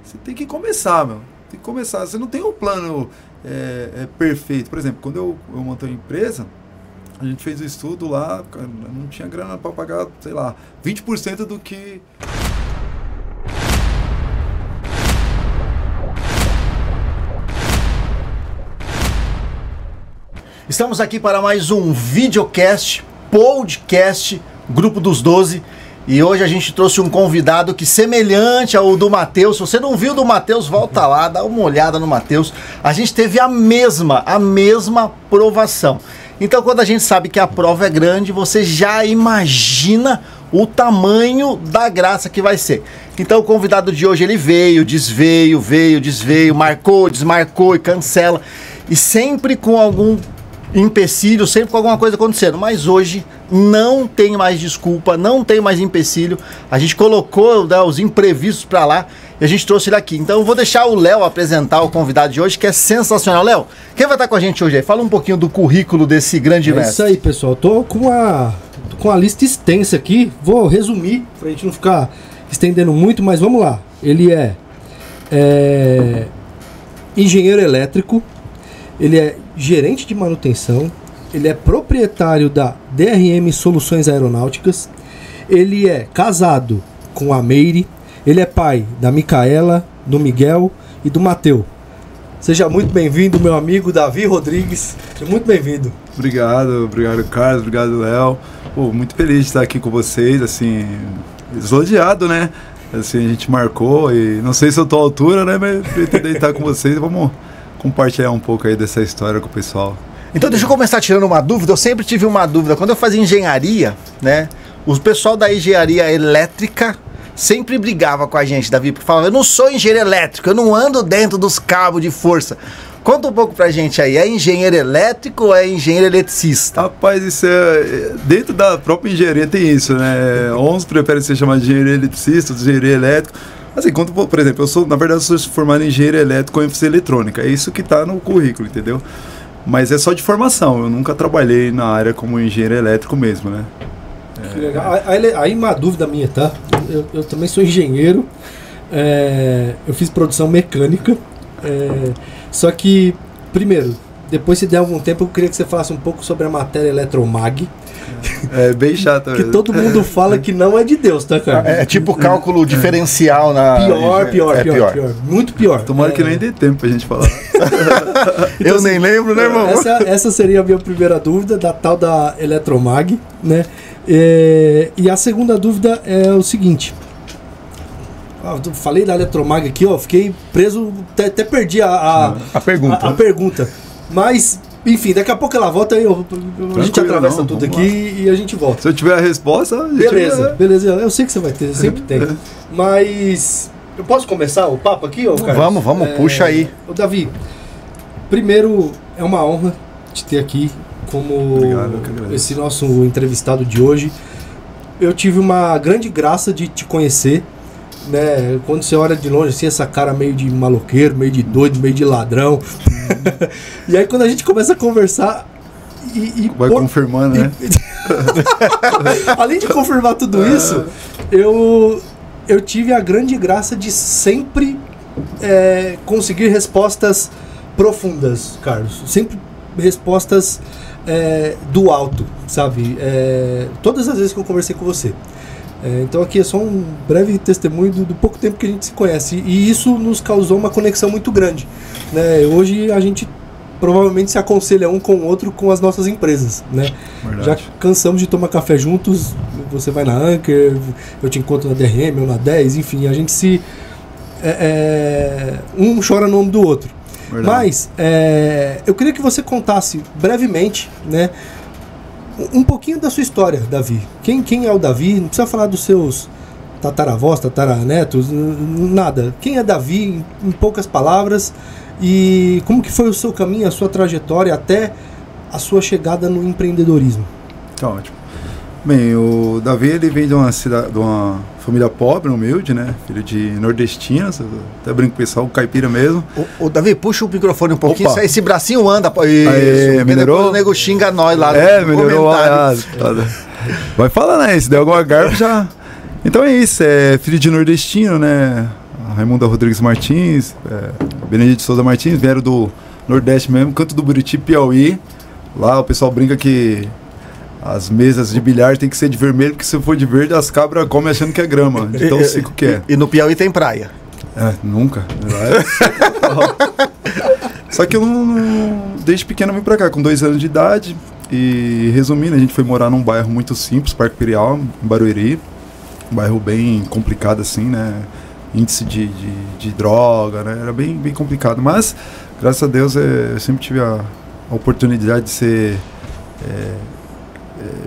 Você tem que começar, meu. Tem que começar. Você não tem um plano perfeito. Por exemplo, quando eu montei a empresa, a gente fez o estudo lá, não tinha grana para pagar, sei lá, 20% do que... Estamos aqui para mais um videocast, podcast, Grupo dos 12. E hoje a gente trouxe um convidado que, semelhante ao do Matheus, se você não viu do Matheus, volta lá, dá uma olhada no Matheus. A gente teve a mesma provação. Então, quando a gente sabe que a prova é grande, você já imagina o tamanho da graça que vai ser. Então, o convidado de hoje, ele veio, desveio, marcou, desmarcou e cancela. E sempre com algum empecilho, sempre com alguma coisa acontecendo. Mas hoje não tem mais desculpa, não tem mais empecilho. A gente colocou, né, os imprevistos para lá e a gente trouxe ele aqui. Então eu vou deixar o Léo apresentar o convidado de hoje, que é sensacional. Léo, quem vai estar com a gente hoje aí? Fala um pouquinho do currículo desse grande mestre. É isso aí, pessoal. Tô com a lista extensa aqui. Vou resumir pra gente não ficar estendendo muito, mas vamos lá. Ele é engenheiro elétrico, ele é gerente de manutenção, ele é proprietário da DRM Soluções Aeronáuticas, ele é casado com a Meire, ele é pai da Micaela, do Miguel e do Mateu. Seja muito bem-vindo, meu amigo Davi Rodrigues. Seja muito bem-vindo. Obrigado, Carlos, obrigado, Léo. Pô, muito feliz de estar aqui com vocês, assim, elogiado, né? Assim, a gente marcou e não sei se eu tô à altura, né? Mas pretendo estar com vocês, vamos compartilhar um pouco aí dessa história com o pessoal. Então deixa eu começar tirando uma dúvida. Eu sempre tive uma dúvida. Quando eu fazia engenharia, né, o pessoal da engenharia elétrica sempre brigava com a gente, Davi, porque falava: eu não sou engenheiro elétrico, eu não ando dentro dos cabos de força. Conta um pouco pra gente aí, é engenheiro elétrico ou é engenheiro eletricista? Rapaz, isso dentro da própria engenharia tem isso, né? Uns preferem ser chamados de engenheiro eletricista, outros de engenheiro elétrico. Assim, quando, por exemplo, na verdade eu sou formado em engenheiro elétrico com ênfase eletrônica, é isso que tá no currículo, entendeu? Mas é só de formação, eu nunca trabalhei na área como engenheiro elétrico mesmo, né? Que legal. Aí uma dúvida minha, tá? Eu também sou engenheiro, eu fiz produção mecânica, só que, primeiro, depois se der algum tempo, eu queria que você falasse um pouco sobre a matéria eletromag. É bem chato mesmo. Que todo mundo fala que não é de Deus, tá, cara? É tipo cálculo diferencial na... Pior. Muito pior. Tomara que nem dê tempo pra gente falar. Então, eu nem lembro, né, irmão? Essa seria a minha primeira dúvida, da tal da eletromag, né? E a segunda dúvida é o seguinte. Eu falei da eletromag aqui, ó, fiquei preso, até perdi a pergunta. Mas... enfim, daqui a pouco ela volta e a gente atravessa tudo aqui e a gente volta. Se eu tiver a resposta, beleza. Eu sei que você vai ter, sempre tem. Mas eu posso começar o papo aqui, ô Carlos? Vamos, puxa aí. Ô Davi, primeiro é uma honra te ter aqui como esse nosso entrevistado de hoje. Eu tive uma grande graça de te conhecer, né? Quando você olha de longe assim, essa cara meio de maloqueiro, meio de doido, meio de ladrão. E aí quando a gente começa a conversar vai confirmando, né? Além de confirmar tudo isso, eu tive a grande graça de sempre conseguir respostas profundas, Carlos. Sempre respostas do alto, sabe? Todas as vezes que eu conversei com você. Então aqui é só um breve testemunho do pouco tempo que a gente se conhece. E isso nos causou uma conexão muito grande, né? Hoje a gente provavelmente se aconselha um com o outro com as nossas empresas, né? Já cansamos de tomar café juntos. Você vai na Anker, eu te encontro na DRM ou na 10, enfim, a gente se... um chora no nome do outro. Verdade. Mas eu queria que você contasse brevemente, né, um pouquinho da sua história, Davi. Quem é o Davi? Não precisa falar dos seus tataravós, tataranetos, nada. Quem é Davi, em poucas palavras, e como que foi o seu caminho, a sua trajetória até a sua chegada no empreendedorismo? Tá ótimo. Bem, o Davi, ele vem de uma família pobre, humilde, né? Filho de nordestinos, até brinco com o pessoal, caipira mesmo. O Davi, puxa o microfone um pouquinho, esse bracinho anda. Isso, melhorou? O nego xinga nós lá. Melhorou. Vai falando aí, se der alguma garfa já... Então é isso, filho de nordestino, né? Raimunda Rodrigues Martins, Benedito Souza Martins, vieram do Nordeste mesmo, Canto do Buriti, Piauí. Lá o pessoal brinca que as mesas de bilhar tem que ser de vermelho, porque se for de verde as cabras comem achando que é grama, de tão seco que é. E no Piauí tem praia? Nunca. Só que eu desde pequeno eu vim pra cá, com 2 anos de idade. E resumindo, a gente foi morar num bairro muito simples, Parque Imperial, em Barueri. Um bairro bem complicado assim, né? Índice de droga, né? Era bem complicado. Mas, graças a Deus, eu sempre tive a oportunidade de ser,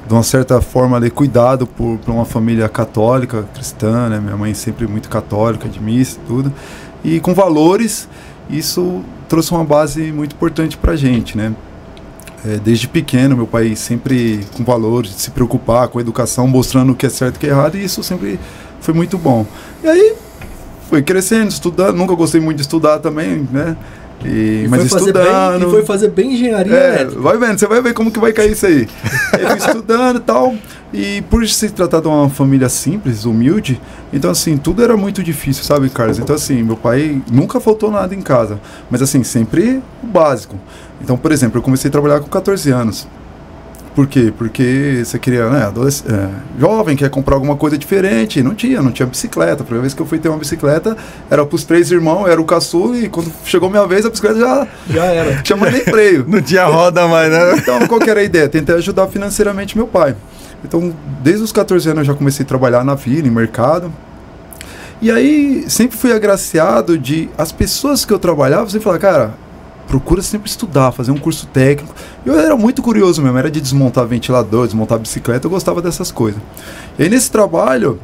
de uma certa forma, ali, cuidado por uma família católica, cristã, né? Minha mãe sempre muito católica, de missa e tudo. E com valores, isso trouxe uma base muito importante pra gente, né? Desde pequeno, meu pai sempre com valores, de se preocupar com a educação, mostrando o que é certo e o que é errado, e isso sempre foi muito bom. E aí, foi crescendo, estudando, nunca gostei muito de estudar também, né? Mas estudando... E foi fazer bem engenharia elétrica. Vai vendo, você vai ver como que vai cair isso aí. Eu fui estudando e tal, e por se tratar de uma família simples, humilde, então assim, tudo era muito difícil, sabe, Carlos? Então assim, meu pai nunca faltou nada em casa, mas assim, sempre o básico. Então, por exemplo, eu comecei a trabalhar com 14 anos. Por quê? Porque você queria, né, jovem, quer comprar alguma coisa diferente, não tinha bicicleta. A primeira vez que eu fui ter uma bicicleta, era pros 3 irmãos, era o caçula, e quando chegou minha vez, a bicicleta já era. Tinha mais nem freio. Não tinha roda mais, né? Então, qual que era a ideia? Tentei ajudar financeiramente meu pai. Então, desde os 14 anos eu já comecei a trabalhar na vila, em mercado. E aí, sempre fui agraciado de as pessoas que eu trabalhava, sempre falavam, cara, procura sempre estudar, fazer um curso técnico. Eu era muito curioso mesmo, era de desmontar ventilador, desmontar bicicleta, eu gostava dessas coisas. E aí nesse trabalho,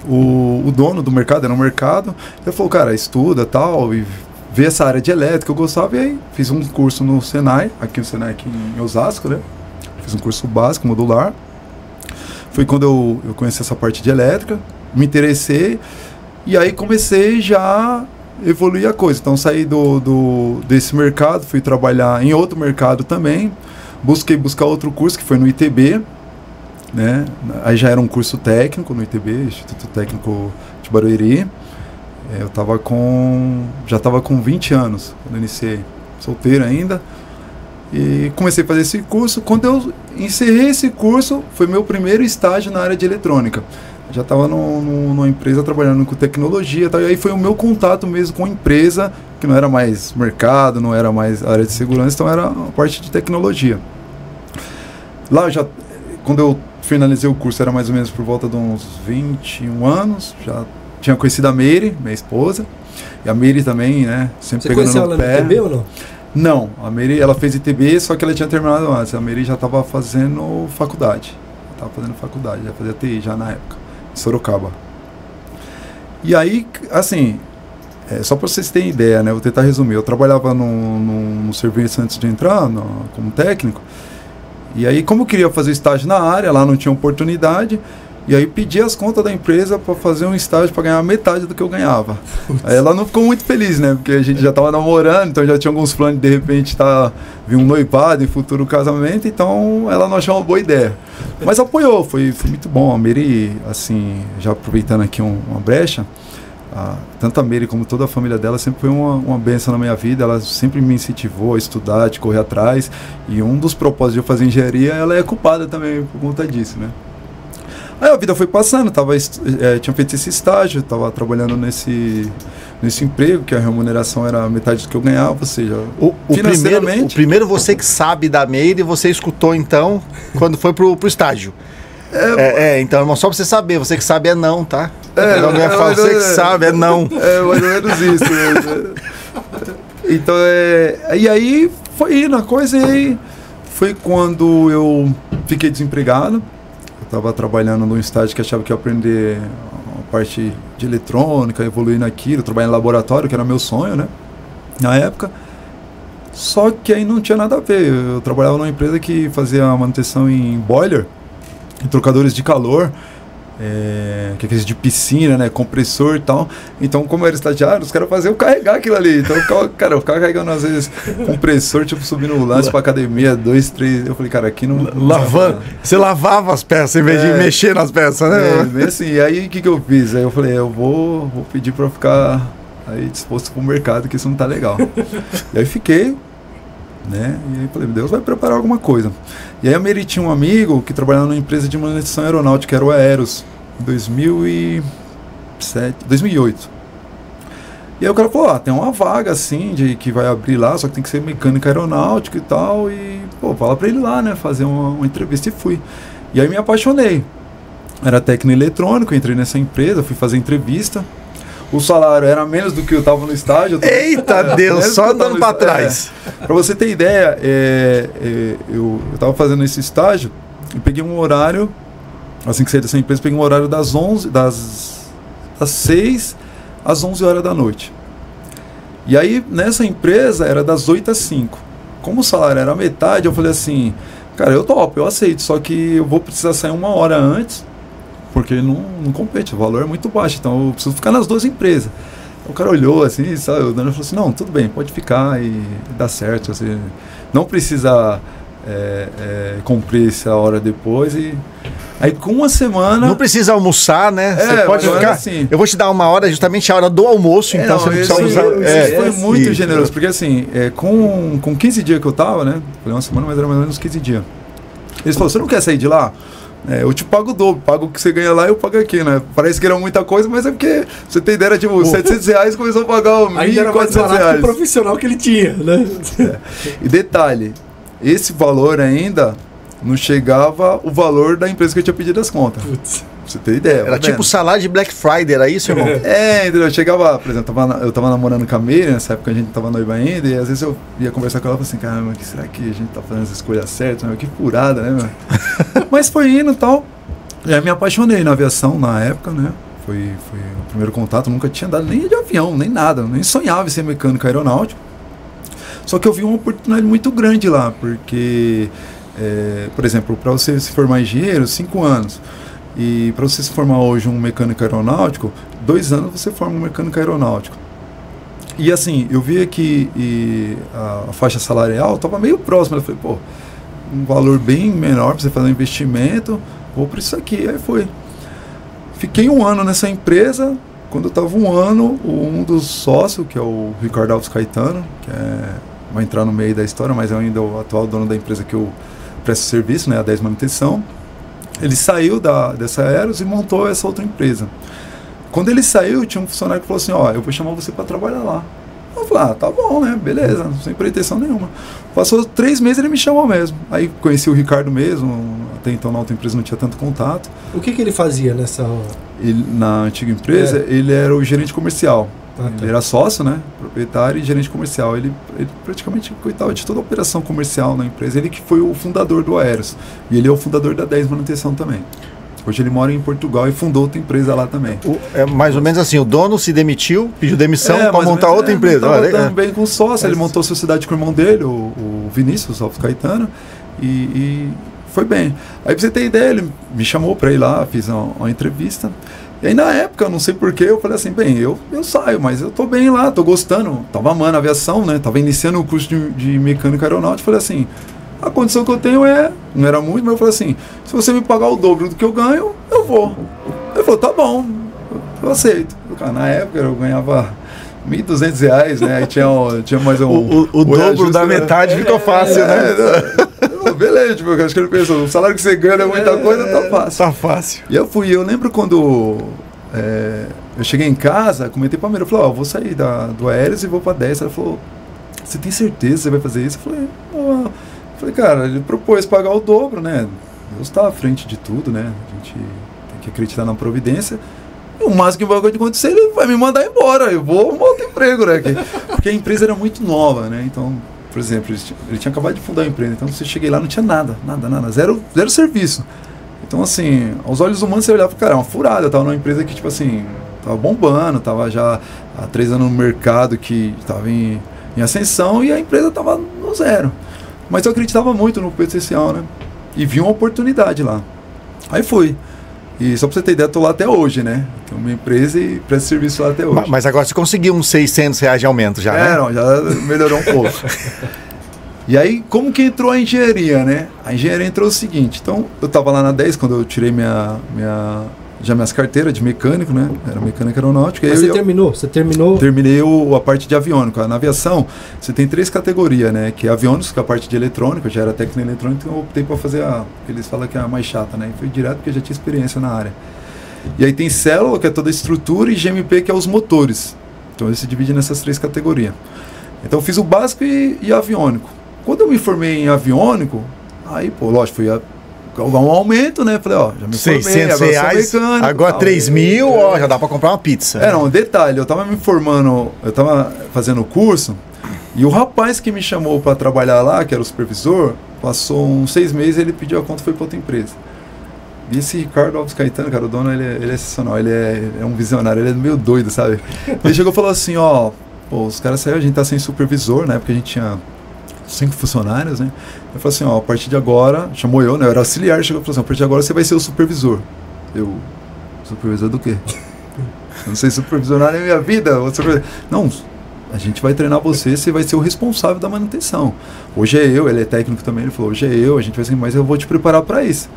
o dono do mercado, era um mercado, ele falou, cara, estuda tal, e vê essa área de elétrica, eu gostava, e aí fiz um curso no Senai, aqui em Osasco, né? Fiz um curso básico, modular. Foi quando eu conheci essa parte de elétrica, me interessei, e aí comecei já evoluir a coisa. Então saí desse mercado, fui trabalhar em outro mercado também, buscar outro curso que foi no ITB, né? Aí já era um curso técnico no ITB, Instituto Técnico de Barueri. Já estava com 20 anos quando iniciei, solteiro ainda, e comecei a fazer esse curso. Quando eu encerrei esse curso, foi meu primeiro estágio na área de eletrônica. Já estava numa empresa trabalhando com tecnologia, tá? E aí foi o meu contato mesmo com a empresa, que não era mais mercado, não era mais área de segurança, então era a parte de tecnologia. Lá quando eu finalizei o curso, era mais ou menos por volta de uns 21 anos, já tinha conhecido a Meire, minha esposa, e a Meire também, né, sempre pegando no pé. Você conheceu ela no ITB ou não? Não, a Meire, ela fez ITB, só que ela tinha terminado antes, a Meire já estava fazendo faculdade, já fazia TI já na época. Sorocaba. E aí, assim, só para vocês terem ideia, né? Vou tentar resumir. Eu trabalhava no serviço antes de entrar como técnico. E aí, como eu queria fazer estágio na área, lá não tinha oportunidade. E aí pedi as contas da empresa para fazer um estágio para ganhar metade do que eu ganhava. Aí ela não ficou muito feliz, né? Porque a gente já estava namorando, então já tinha alguns planos de repente vir um noivado e futuro casamento, então ela não achou uma boa ideia. Mas apoiou, foi muito bom. A Meire, assim, já aproveitando aqui uma brecha, tanto a Meire como toda a família dela sempre foi uma bênção na minha vida. Ela sempre me incentivou a estudar, de correr atrás, e um dos propósitos de eu fazer engenharia, ela é culpada também por conta disso, né? Aí a vida foi passando, tinha feito esse estágio, estava trabalhando nesse emprego, que a remuneração era metade do que eu ganhava, ou seja, financeiramente... O primeiro você que sabe da Meire, você escutou então, quando foi pro estágio. Então, irmão, só pra você saber, você que sabe é não, tá? Você que sabe é não. É mais ou menos isso. Então, e aí foi indo a coisa, e aí foi quando eu fiquei desempregado. Estava trabalhando num estágio que achava que ia aprender a parte de eletrônica, evoluir naquilo, trabalhar em laboratório, que era meu sonho, né? Na época. Só que aí não tinha nada a ver. Eu trabalhava numa empresa que fazia manutenção em boiler, em trocadores de calor. que é aquele de piscina, né? Compressor e tal. Então, como eu era estagiário, os caras faziam eu carregar aquilo ali. Então, cara, eu ficava carregando às vezes compressor, tipo, subindo o lance pra academia, 2, 3. Eu falei, cara, aqui não. Lavando. Você lavava as peças em vez de mexer nas peças, né? Bem assim. E aí, o que eu fiz? Aí eu falei, eu vou pedir pra ficar aí disposto pro mercado, que isso não tá legal. E aí fiquei, né? E aí falei, Deus vai preparar alguma coisa. E aí a Meri tinha um amigo que trabalhava numa empresa de manutenção aeronáutica, que era o Aeros, em 2008. E aí o cara falou, tem uma vaga assim, que vai abrir lá, só que tem que ser mecânica aeronáutica e tal, e fala pra ele lá, né, fazer uma entrevista, e fui. E aí me apaixonei. Era técnico eletrônico, entrei nessa empresa, fui fazer entrevista. O salário era menos do que eu estava no estágio. Eita Deus, só andando para trás. Para você ter ideia, eu estava fazendo esse estágio e peguei um horário, assim que saí dessa empresa, peguei um horário das 6 às 11 horas da noite. E aí, nessa empresa, era das 8 às 5. Como o salário era metade, eu falei assim, cara, eu topo, eu aceito, só que eu vou precisar sair 1 hora antes, porque não compete, o valor é muito baixo, então eu preciso ficar nas 2 empresas. O cara olhou assim, sabe, o dono falou assim, não, tudo bem, pode ficar e dá certo, você não precisa cumprir essa hora depois. E aí com 1 semana... Não precisa almoçar, né? Você pode ficar... Assim, eu vou te dar 1 hora, justamente a hora do almoço, então você não precisa almoçar. Isso foi muito generoso, porque assim, com 15 dias que eu tava, né, foi 1 semana, mas era mais ou menos 15 dias. Eles falaram, você não quer sair de lá? Eu te pago o dobro, pago o que você ganha lá e eu pago aqui, né? Parece que era muita coisa, mas é porque você tem ideia, era tipo, R$700 começou a pagar R$1.400. O profissional que ele tinha, né? E detalhe, esse valor ainda não chegava o valor da empresa que eu tinha pedido as contas. Putz. Pra você ter ideia. Era tipo salário de Black Friday, era isso, irmão? Entendeu? Eu chegava, por exemplo, eu tava namorando com a Meri, nessa época a gente tava noiva ainda, e às vezes eu ia conversar com ela e falava assim, caramba, será que a gente tá fazendo as escolhas certas? Que furada, né, meu? Mas foi indo e tal. E aí me apaixonei na aviação na época, né? Foi o primeiro contato, nunca tinha dado nem de avião, nem nada, nem sonhava em ser mecânico aeronáutico. Só que eu vi uma oportunidade muito grande lá, porque, por exemplo, para você se formar engenheiro, 5 anos. E para você se formar hoje um mecânico aeronáutico, 2 anos você forma um mecânico aeronáutico. E assim, eu via que a faixa salarial estava meio próxima. Eu falei, um valor bem menor para você fazer um investimento, vou para isso aqui. Aí foi. Fiquei 1 ano nessa empresa. Quando eu estava 1 ano, um dos sócios, que é o Ricardo Alves Caetano, que vai entrar no meio da história, mas é ainda o atual dono da empresa que eu presto serviço, né, a 10 Manutenção. Ele saiu dessa Aeros e montou essa outra empresa. Quando ele saiu, tinha um funcionário que falou assim, eu vou chamar você para trabalhar lá. Eu falei, tá bom, né, beleza, sem pretensão nenhuma. Passou 3 meses, ele me chamou mesmo. Aí conheci o Ricardo mesmo, até então na outra empresa não tinha tanto contato. O que ele fazia nessa hora? Na antiga empresa, ele era o gerente comercial. Tá. Ele era sócio, né, proprietário e gerente comercial. Ele praticamente cuidava de toda a operação comercial na empresa. Ele que foi o fundador do Aeros. E ele é o fundador da 10 Manutenção também. Hoje ele mora em Portugal e fundou outra empresa lá também. É mais ou menos assim, o dono se demitiu, pediu demissão para montar outra empresa. Ele também com sócio, ele montou a sociedade com o irmão dele, o Vinícius Alves Caetano, e foi bem. Aí pra você ter ideia, ele me chamou para ir lá, fiz uma entrevista. E aí na época, eu não sei porquê, eu falei assim, eu saio, mas eu tô bem lá, tô gostando, tava amando a aviação, né, tava iniciando o curso de mecânico aeronáutico, falei assim, a condição que eu tenho não era muito, mas eu falei assim, se você me pagar o dobro do que eu ganho, eu vou. Ele falou, tá bom, eu aceito. Na época eu ganhava R$1.200, né, aí tinha mais o dobro da metade ficou fácil, né? Beleza, eu acho que ele pensou, o salário que você ganha é muita coisa, tá fácil. Tá fácil. E eu lembro quando eu cheguei em casa, comentei pra Meri, eu falei, eu vou sair do Aeros e vou pra 10. Ela falou, você tem certeza que você vai fazer isso? Eu falei, cara, ele propôs pagar o dobro, né? Deus tá à frente de tudo, né? A gente tem que acreditar na providência. E o máximo que vai acontecer, ele vai me mandar embora, eu vou arrumar outro emprego, né? Porque a empresa era muito nova, né? Então, por exemplo, ele tinha acabado de fundar a empresa, então você cheguei lá, não tinha nada, zero serviço. Então, assim, aos olhos humanos você olhava, cara, é uma furada, eu tava numa empresa que, tipo assim, tava bombando, tava já há 3 anos no mercado, que tava em ascensão, e a empresa tava no zero. Mas eu acreditava muito no potencial, né? E vi uma oportunidade lá. Aí fui. E só pra você ter ideia, eu tô lá até hoje, né? Tenho uma empresa e presto serviço lá até hoje. Mas agora você conseguiu uns R$600 de aumento já, né? Não, já melhorou um pouco. E aí, como que entrou a engenharia, né? A engenharia entrou o seguinte, então, eu tava lá na 10 quando eu tirei minhas carteiras de mecânico, né? Era mecânico aeronáutico. Mas você terminou? Terminei a parte de aviônica. Na aviação, você tem 3 categorias, né? Que é aviônicos, que é a parte de eletrônica. Eu já era técnico em eletrônica, então eu optei para fazer eles falam que é a mais chata, né? E fui direto porque eu já tinha experiência na área. E aí tem célula, que é toda a estrutura, e GMP, que é os motores. Então ele se divide nessas 3 categorias. Então eu fiz o básico e aviônico. Quando eu me formei em aviônico, aí, pô, lógico, fui um aumento, né? Falei, ó, já me formei, R$600, agora 3.000, ó, já dá pra comprar uma pizza. Não, detalhe, eu tava me formando, eu tava fazendo o curso, e o rapaz que me chamou pra trabalhar lá, que era o supervisor, passou uns 6 meses, ele pediu a conta e foi pra outra empresa. E esse Ricardo Alves Caetano, cara, o dono, ele é excepcional, ele é um visionário, ele é meio doido, sabe? Ele chegou e falou assim, ó, pô, os caras saíram, a gente tá sem supervisor, né? Porque a gente tinha 5 funcionários, né? Eu falei assim, ó, a partir de agora, chamou eu, né? Eu era auxiliar, chegou e falou assim, a partir de agora você vai ser o supervisor. Eu, supervisor do quê? Eu não sei supervisionar na minha vida. Não, a gente vai treinar você vai ser o responsável da manutenção. Hoje é eu, ele é técnico também, ele falou, hoje é eu, a gente vai ser, mas eu vou te preparar para isso.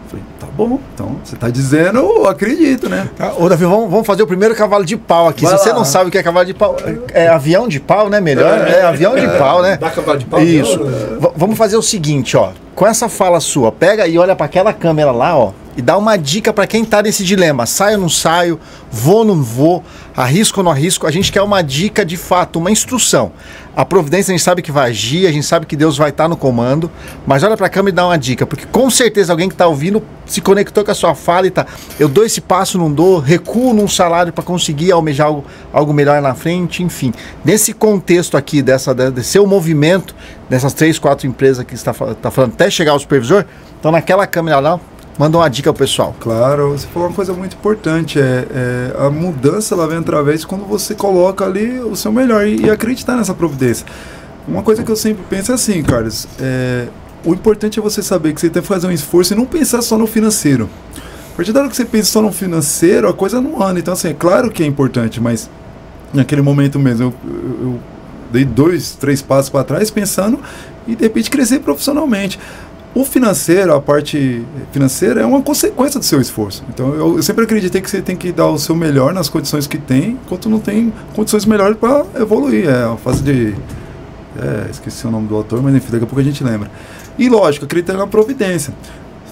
Eu falei, tá bom, então você tá dizendo, eu acredito, né? Ô, Davi, vamos fazer o primeiro cavalo de pau aqui. Se você não sabe o que é cavalo de pau, é avião de pau, né? Melhor? É avião de pau, né? Dá cavalo de pau? Isso. Vamos fazer o seguinte, ó. Com essa fala sua, pega e olha para aquela câmera lá, ó, e dá uma dica para quem tá nesse dilema. Saio ou não saio? Vou ou não vou? Arrisco ou não arrisco? A gente quer uma dica de fato, uma instrução. A providência a gente sabe que vai agir, a gente sabe que Deus vai estar no comando, mas olha para a câmera e dá uma dica, porque com certeza alguém que está ouvindo se conectou com a sua fala e tá, eu dou esse passo, não dou, recuo num salário para conseguir almejar algo melhor na frente, enfim. Nesse contexto aqui, desse seu movimento, dessas 3, 4 empresas que você está falando, até chegar ao supervisor, então naquela câmera lá, manda uma dica ao pessoal. Claro, você falou uma coisa muito importante, a mudança ela vem através de quando você coloca ali o seu melhor e acreditar nessa providência. Uma coisa que eu sempre penso é assim, Carlos, o importante é você saber que você tem que fazer um esforço e não pensar só no financeiro. A partir da hora que você pensa só no financeiro, a coisa não anda. Então, assim, é claro que é importante, mas naquele momento mesmo eu dei 2, 3 passos para trás pensando e de repente crescer profissionalmente. O financeiro, a parte financeira é uma consequência do seu esforço. Então eu sempre acreditei que você tem que dar o seu melhor nas condições que tem, enquanto não tem condições melhores para evoluir. É a fase de... esqueci o nome do autor, mas enfim, daqui a pouco a gente lembra. E lógico, acredita na providência.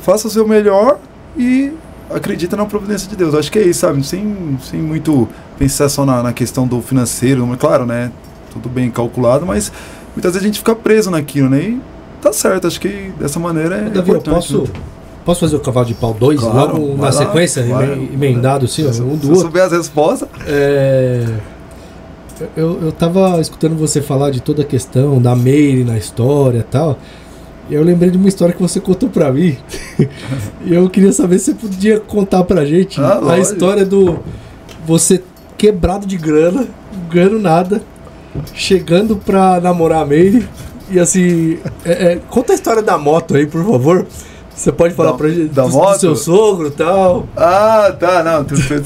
Faça o seu melhor e acredita na providência de Deus. Acho que é isso, sabe? Sem muito pensar só na questão do financeiro. Claro, né? Tudo bem calculado, mas muitas vezes a gente fica preso naquilo, né? E tá certo, acho que dessa maneira é Davi, importante. Eu posso fazer o cavalo de pau 2 claro, logo na sequência, emendado assim, um do outro? Se eu souber as respostas... Eu tava escutando você falar de toda a questão da Meire na história e tal, e eu lembrei de uma história que você contou pra mim, e eu queria saber se você podia contar pra gente a história do você quebrado de grana, ganhando nada, chegando pra namorar a Meire. E assim, conta a história da moto aí, por favor. Você pode falar pra gente da moto? Do seu sogro e tal. Ah, tá, não, tudo certo.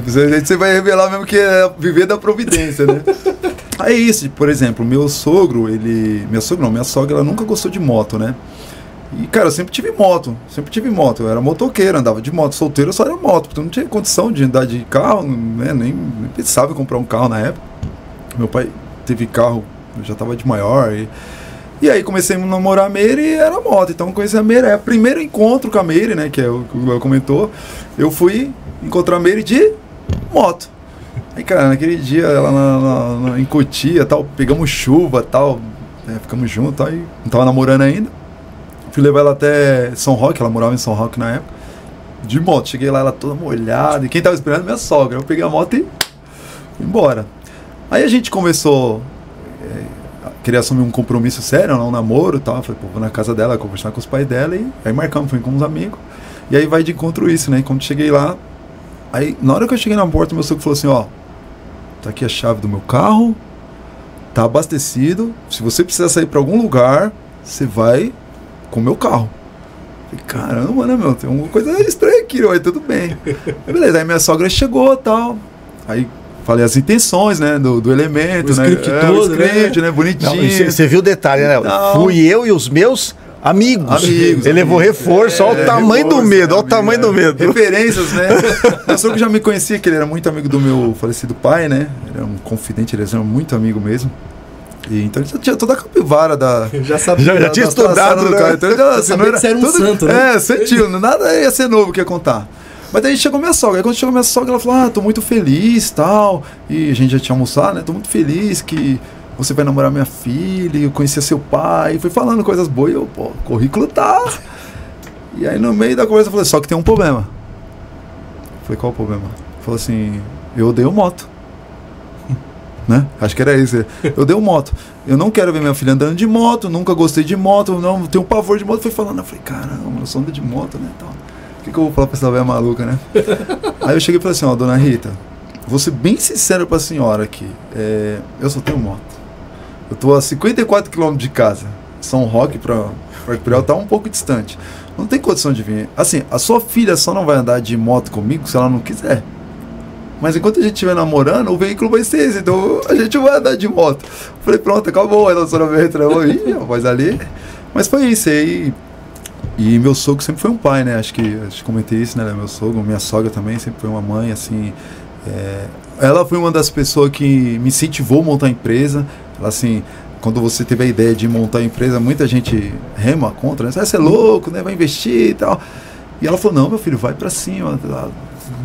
Você vai revelar mesmo que é viver da providência, né? É isso, por exemplo, meu sogro, minha sogra, ela nunca gostou de moto, né? E, cara, eu sempre tive moto. Eu era motoqueiro, andava de moto, solteiro, eu só era moto, porque eu não tinha condição de andar de carro, né? Nem pensava em comprar um carro na época. Meu pai teve carro, eu já estava de maior. E aí comecei a namorar a Meire e era moto. Então conheci a Meire. O primeiro encontro com a Meire, né? Que é o que o Léo comentou. Eu fui encontrar a Meire de moto. Aí, cara, naquele dia, ela em Cotia, tal, pegamos chuva, tal, ficamos juntos, tal, e não tava namorando ainda. Fui levar ela até São Roque, ela morava em São Roque na época. De moto. Cheguei lá, ela toda molhada. E quem tava esperando? Minha sogra. Eu peguei a moto e fui embora. Aí a gente começou queria assumir um compromisso sério, um namoro e tal. Falei, pô, vou na casa dela, conversar com os pais dela, e aí marcamos, fui com uns amigos. E aí vai de encontro isso, né? E quando cheguei lá, aí na hora que eu cheguei na porta, meu sogro falou assim, ó, tá aqui a chave do meu carro, tá abastecido, se você precisar sair pra algum lugar, você vai com o meu carro. Falei, caramba, né, meu? Tem uma coisa estranha aqui, mas tudo bem. Aí, beleza, aí minha sogra chegou e tal. Aí falei as intenções, né, do elemento, O né? script todo, o script, né? Bonitinho. Você viu o detalhe, né? Não. Fui eu e os meus amigos. Ele levou reforço, olha o tamanho do medo, olha o tamanho do medo. Referências, né? Meu sogro já me conhecia, que ele era muito amigo do meu falecido pai, né? Ele era um confidente, ele era muito amigo mesmo. E então ele já tinha toda a capivara da... Já sabia. Já tinha estudado, do né? cara. Então, ele já, assim, Sabia não que você era um santo, né? É, sentiu, nada ia ser novo que ia contar. Mas daí chegou minha sogra. Aí quando chegou minha sogra, ela falou, tô muito feliz e tal. E a gente já tinha almoçado, né? Tô muito feliz que você vai namorar minha filha, e eu conhecia seu pai. E foi falando coisas boas e eu, pô, o currículo tá... E aí no meio da conversa eu falei, só que tem um problema. Eu falei, qual o problema? Falou assim, eu odeio moto. Né? Acho que era isso. Eu odeio moto. Eu não quero ver minha filha andando de moto, nunca gostei de moto, não tenho um pavor de moto. Foi falando, eu falei, caramba, eu só ando de moto, né? Então, o que eu vou falar pra essa velha maluca, né? Aí eu cheguei e falei assim, ó, dona Rita, vou ser bem sincero pra senhora aqui. Eu só tenho moto. Eu tô a 54 km de casa. São Roque pra Pirel tá um pouco distante. Não tem condição de vir. Assim, a sua filha só não vai andar de moto comigo se ela não quiser. Mas enquanto a gente estiver namorando, o veículo vai ser esse, então a gente vai andar de moto. Falei, pronto, acabou o relacionamento, né? Mas ali... Mas foi isso aí. E meu sogro sempre foi um pai, né? Acho que comentei isso, né? Meu sogro, minha sogra também sempre foi uma mãe, assim... Ela foi uma das pessoas que me incentivou a montar a empresa. Ela, assim... Quando você teve a ideia de montar a empresa, muita gente rema contra, né? Você é louco, né? Vai investir e tal. E ela falou, não, meu filho, vai pra cima,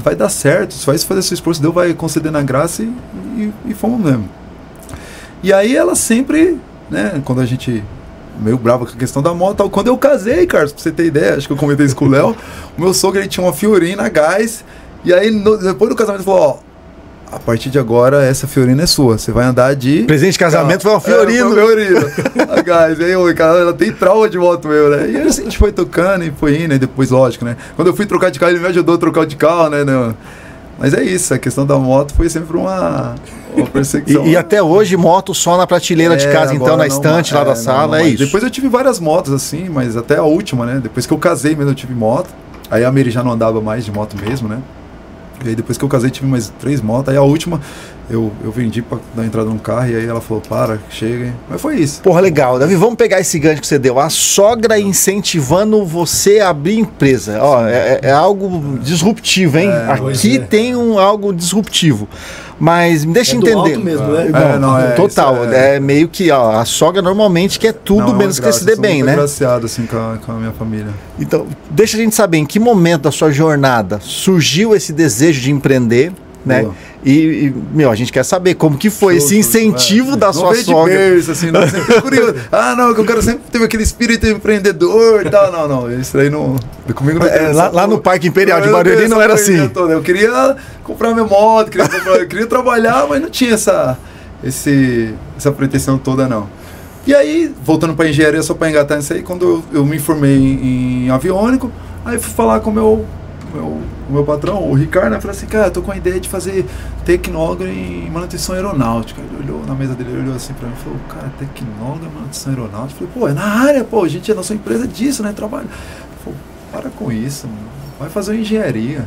vai dar certo, você vai fazer seu esforço, Deus vai conceder na graça e fomos mesmo. E aí ela sempre, né, quando a gente, meio brava com a questão da moto, quando eu casei, Carlos, pra você ter ideia, acho que eu comentei isso com o Léo, o meu sogro, ele tinha uma Fiorina gás, e aí depois do casamento ele falou, ó, a partir de agora, essa Fiorina é sua. Você vai andar de... Presente de casamento foi uma Fiorina. A gás. Aí, cara, ela tem trauma de moto meu, né? E aí a gente foi tocando e foi indo. E depois, lógico, né? Quando eu fui trocar de carro, ele me ajudou a trocar de carro, né? Mas é isso. A questão da moto foi sempre uma perseguição. E até hoje, moto só na prateleira de casa, então, na estante lá da sala, é isso. Depois eu tive várias motos, assim, mas até a última, né? Depois que eu casei mesmo, eu tive moto. Aí a Mary já não andava mais de moto mesmo, né? E aí depois que eu casei tive mais 3 motos. Aí a última eu vendi pra dar entrada no carro. E aí ela falou, para, chega, hein? Mas foi isso. Porra, legal. Davi, vamos pegar esse gancho que você deu. A sogra incentivando você a abrir empresa. Ó, é algo disruptivo, hein? Aqui tem algo disruptivo. Mas me deixa entender. Do alto mesmo, né? Total. É meio que ó, a sogra normalmente quer tudo menos que você se dê bem, né? Agraciado assim com a minha família. Então, deixa a gente saber em que momento da sua jornada surgiu esse desejo de empreender, né? E, meu, a gente quer saber como que foi esse incentivo da sua sogra. Berço, assim, não, sempre curioso. Não, que o cara sempre teve aquele espírito empreendedor e tal. Não, isso aí não. Comigo não lá no Parque Imperial de Barueri não era assim. Eu queria comprar minha moto, queria trabalhar, mas não tinha essa pretensão toda, não. E aí, voltando para engenharia, só para engatar nisso aí, quando eu me formei em aviônico, aí fui falar com o meu patrão, o Ricardo, né? Falei assim, cara, eu tô com a ideia de fazer tecnólogo em manutenção aeronáutica. Ele olhou na mesa dele, ele olhou assim pra mim e falou, cara, tecnólogo em manutenção aeronáutica? Eu falei, pô, é na área, pô, a gente é nossa empresa disso, né? Trabalho. Ele falou, para com isso, mano. Vai fazer engenharia.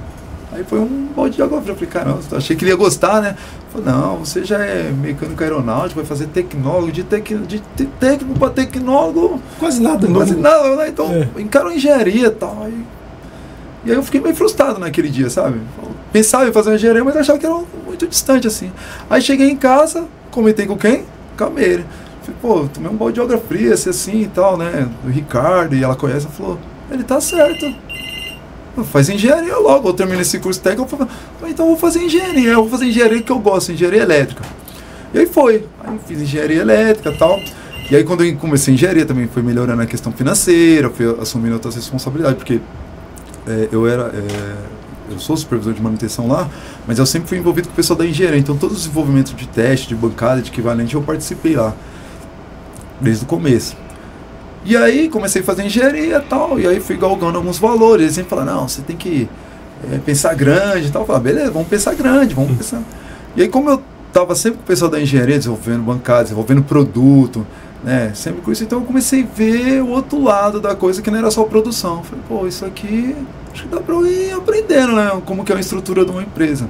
Aí foi um balde de água fria. Eu falei, caramba, achei que ele ia gostar, né? Eu falei, não, você já é mecânico aeronáutico, vai fazer tecnólogo, de técnico pra tecnólogo. Quase nada, né? Então, encarou engenharia e tal. E aí eu fiquei meio frustrado naquele dia, sabe? Pensava em fazer uma engenharia, mas achava que era muito distante, assim. Aí cheguei em casa, comentei com quem? Com a Meire. Falei, pô, tomei um balde de água fria, assim e tal, né? Do Ricardo, e ela conhece, ela falou, ele tá certo. Faz engenharia logo, eu termino esse curso técnico, eu falei, então eu vou fazer engenharia, que eu gosto, engenharia elétrica. E aí foi, aí fiz engenharia elétrica e tal. E aí quando eu comecei a engenharia também foi melhorando a questão financeira, fui assumindo outras responsabilidades, porque eu sou supervisor de manutenção lá, mas eu sempre fui envolvido com o pessoal da engenharia, então todos os envolvimentos de teste, de bancada, de equivalente, eu participei lá, desde o começo. E aí comecei a fazer engenharia e tal, e aí fui galgando alguns valores, eles sempre falaram, não, você tem que pensar grande e tal, eu falei, beleza, vamos pensar grande, vamos pensar. E aí como eu estava sempre com o pessoal da engenharia, desenvolvendo bancada, desenvolvendo produto, né, sempre com isso. Então eu comecei a ver o outro lado da coisa, que não era só produção. Falei, pô, isso aqui acho que dá para eu ir aprendendo, né, como que é a estrutura de uma empresa.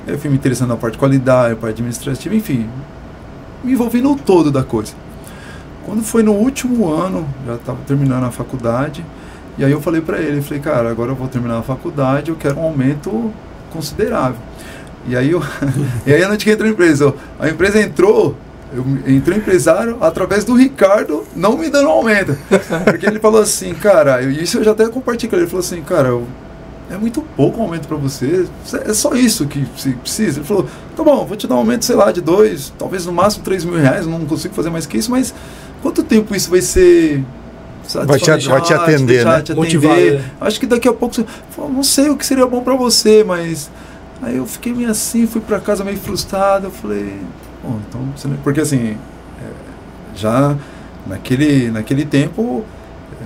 Eu fui me interessando na parte de qualidade, parte administrativa, enfim, me envolvi no todo da coisa. Quando foi no último ano, já estava terminando a faculdade, e aí eu falei para ele, falei, cara, agora eu vou terminar a faculdade, eu quero um aumento considerável. E aí eu não tinha entrado na empresa. A empresa entrou, eu entrei empresário através do Ricardo, não me dando um aumento. Porque ele falou assim, cara, isso eu já até compartilhei com ele, ele falou assim, cara, é muito pouco um aumento para você, é só isso que você precisa. Ele falou, tá bom, vou te dar um aumento, sei lá, de 2, talvez no máximo 3 mil reais, não consigo fazer mais que isso, mas quanto tempo isso vai ser... Vai te atender, né? Motivar, Acho que daqui a pouco você falou, não sei o que seria bom para você, mas... Aí eu fiquei meio assim, fui para casa meio frustrado, eu falei, bom, então... Porque assim, já naquele tempo...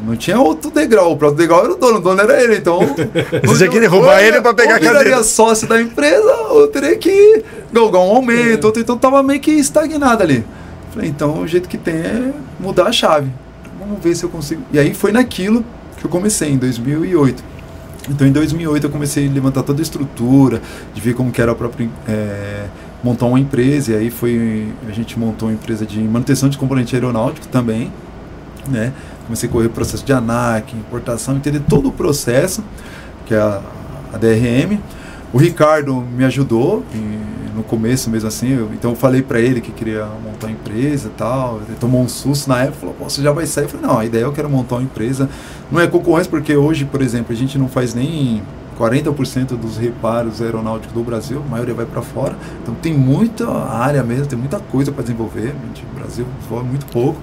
Não tinha outro degrau, o próprio degrau era o dono era ele, então... Você queria roubar ele pra pegar a cadeira? Ou viraria sócio da empresa, ou teria que galgar um aumento, então tava meio que estagnado ali. Falei, então o jeito que tem é mudar a chave. Vamos ver se eu consigo... E aí foi naquilo que eu comecei, em 2008. Então em 2008 eu comecei a levantar toda a estrutura, de ver como que era a própria... montar uma empresa, e aí a gente montou uma empresa de manutenção de componente aeronáutico também, né? Comecei a correr o processo de ANAC, importação, entender todo o processo, que é a DRM. O Ricardo me ajudou no começo mesmo assim, então eu falei para ele que queria montar uma empresa e tal. Ele tomou um susto na época, falou, pô, você já vai sair? Eu falei, não, a ideia é eu quero montar uma empresa. Não é concorrência, porque hoje, por exemplo, a gente não faz nem 40% dos reparos aeronáuticos do Brasil, a maioria vai para fora. Então tem muita área mesmo, tem muita coisa para desenvolver. O Brasil voa muito pouco.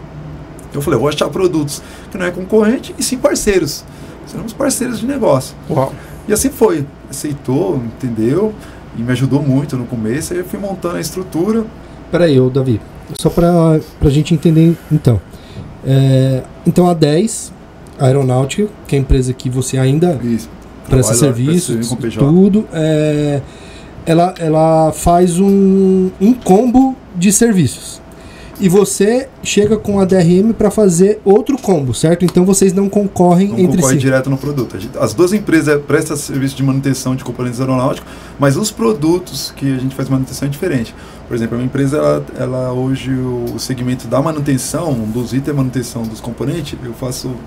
Então eu falei, eu vou achar produtos que não é concorrente e sim parceiros. Seremos parceiros de negócio. Uau. E assim foi. Aceitou, entendeu? E me ajudou muito no começo. Aí eu fui montando a estrutura. Peraí, Davi. Só pra gente entender, então. Então a 10, a Aeronáutica, que é a empresa que você ainda presta serviço, tudo, ela faz um combo de serviços. E você chega com a DRM para fazer outro combo, certo? Então vocês não concorrem entre si. Não concorrem direto no produto. As duas empresas prestam serviço de manutenção de componentes aeronáuticos, mas os produtos que a gente faz manutenção é diferente. Por exemplo, a minha empresa, ela hoje, o segmento da manutenção, um dos itens é manutenção dos componentes,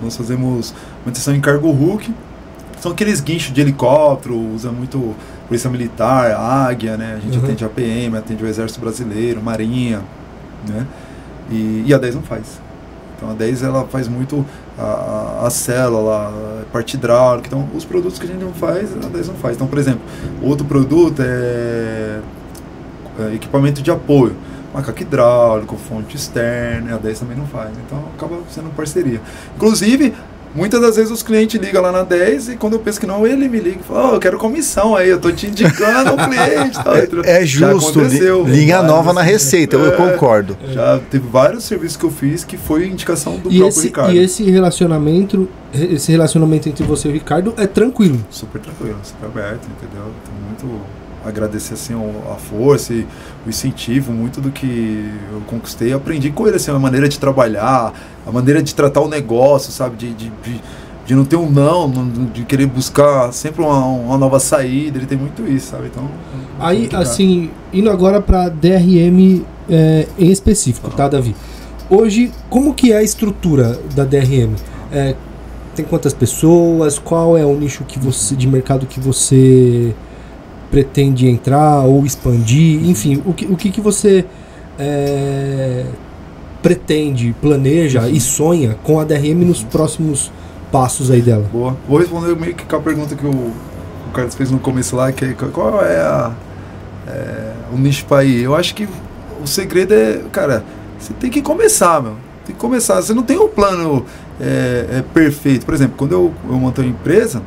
nós fazemos manutenção em cargo hook, são aqueles guinchos de helicóptero, usa muito Polícia Militar, Águia, né? A gente atende a PM, atende o Exército Brasileiro, Marinha, né? E a 10 não faz. Então a 10 ela faz muito a célula, a parte hidráulica. Então os produtos que a gente não faz, a 10 não faz. Então, por exemplo, outro produto é equipamento de apoio, macaco hidráulico, fonte externa, a 10 também não faz. Então acaba sendo parceria. Inclusive, muitas das vezes os clientes ligam lá na 10 e quando eu penso que não, ele me liga e fala, eu quero comissão aí, eu tô te indicando o cliente. Tal. É justo, linha nova na receita, eu concordo. Já teve vários serviços que eu fiz que foi indicação do próprio Ricardo. E esse relacionamento entre você e o Ricardo é tranquilo? Super tranquilo, super aberto, entendeu? Tô muito... agradecer assim a força e o incentivo, muito do que eu conquistei, aprendi com ele assim, a maneira de trabalhar, a maneira de tratar o negócio, sabe, de não ter um não, de querer buscar sempre uma nova saída, ele tem muito isso, sabe, então... Aí, assim, indo agora para DRM em específico, tá, Davi? Hoje, como que é a estrutura da DRM? Tem quantas pessoas? Qual é o nicho de mercado que você pretende entrar ou expandir, enfim, o que você pretende, planeja e sonha com a DRM nos próximos passos aí dela? Boa. Vou responder meio que com a pergunta que o Carlos fez no começo lá, que é qual é o nicho para ir. Eu acho que o segredo é, cara, você tem que começar, meu. Tem que começar. Você não tem um plano perfeito. Por exemplo, quando eu montei uma empresa,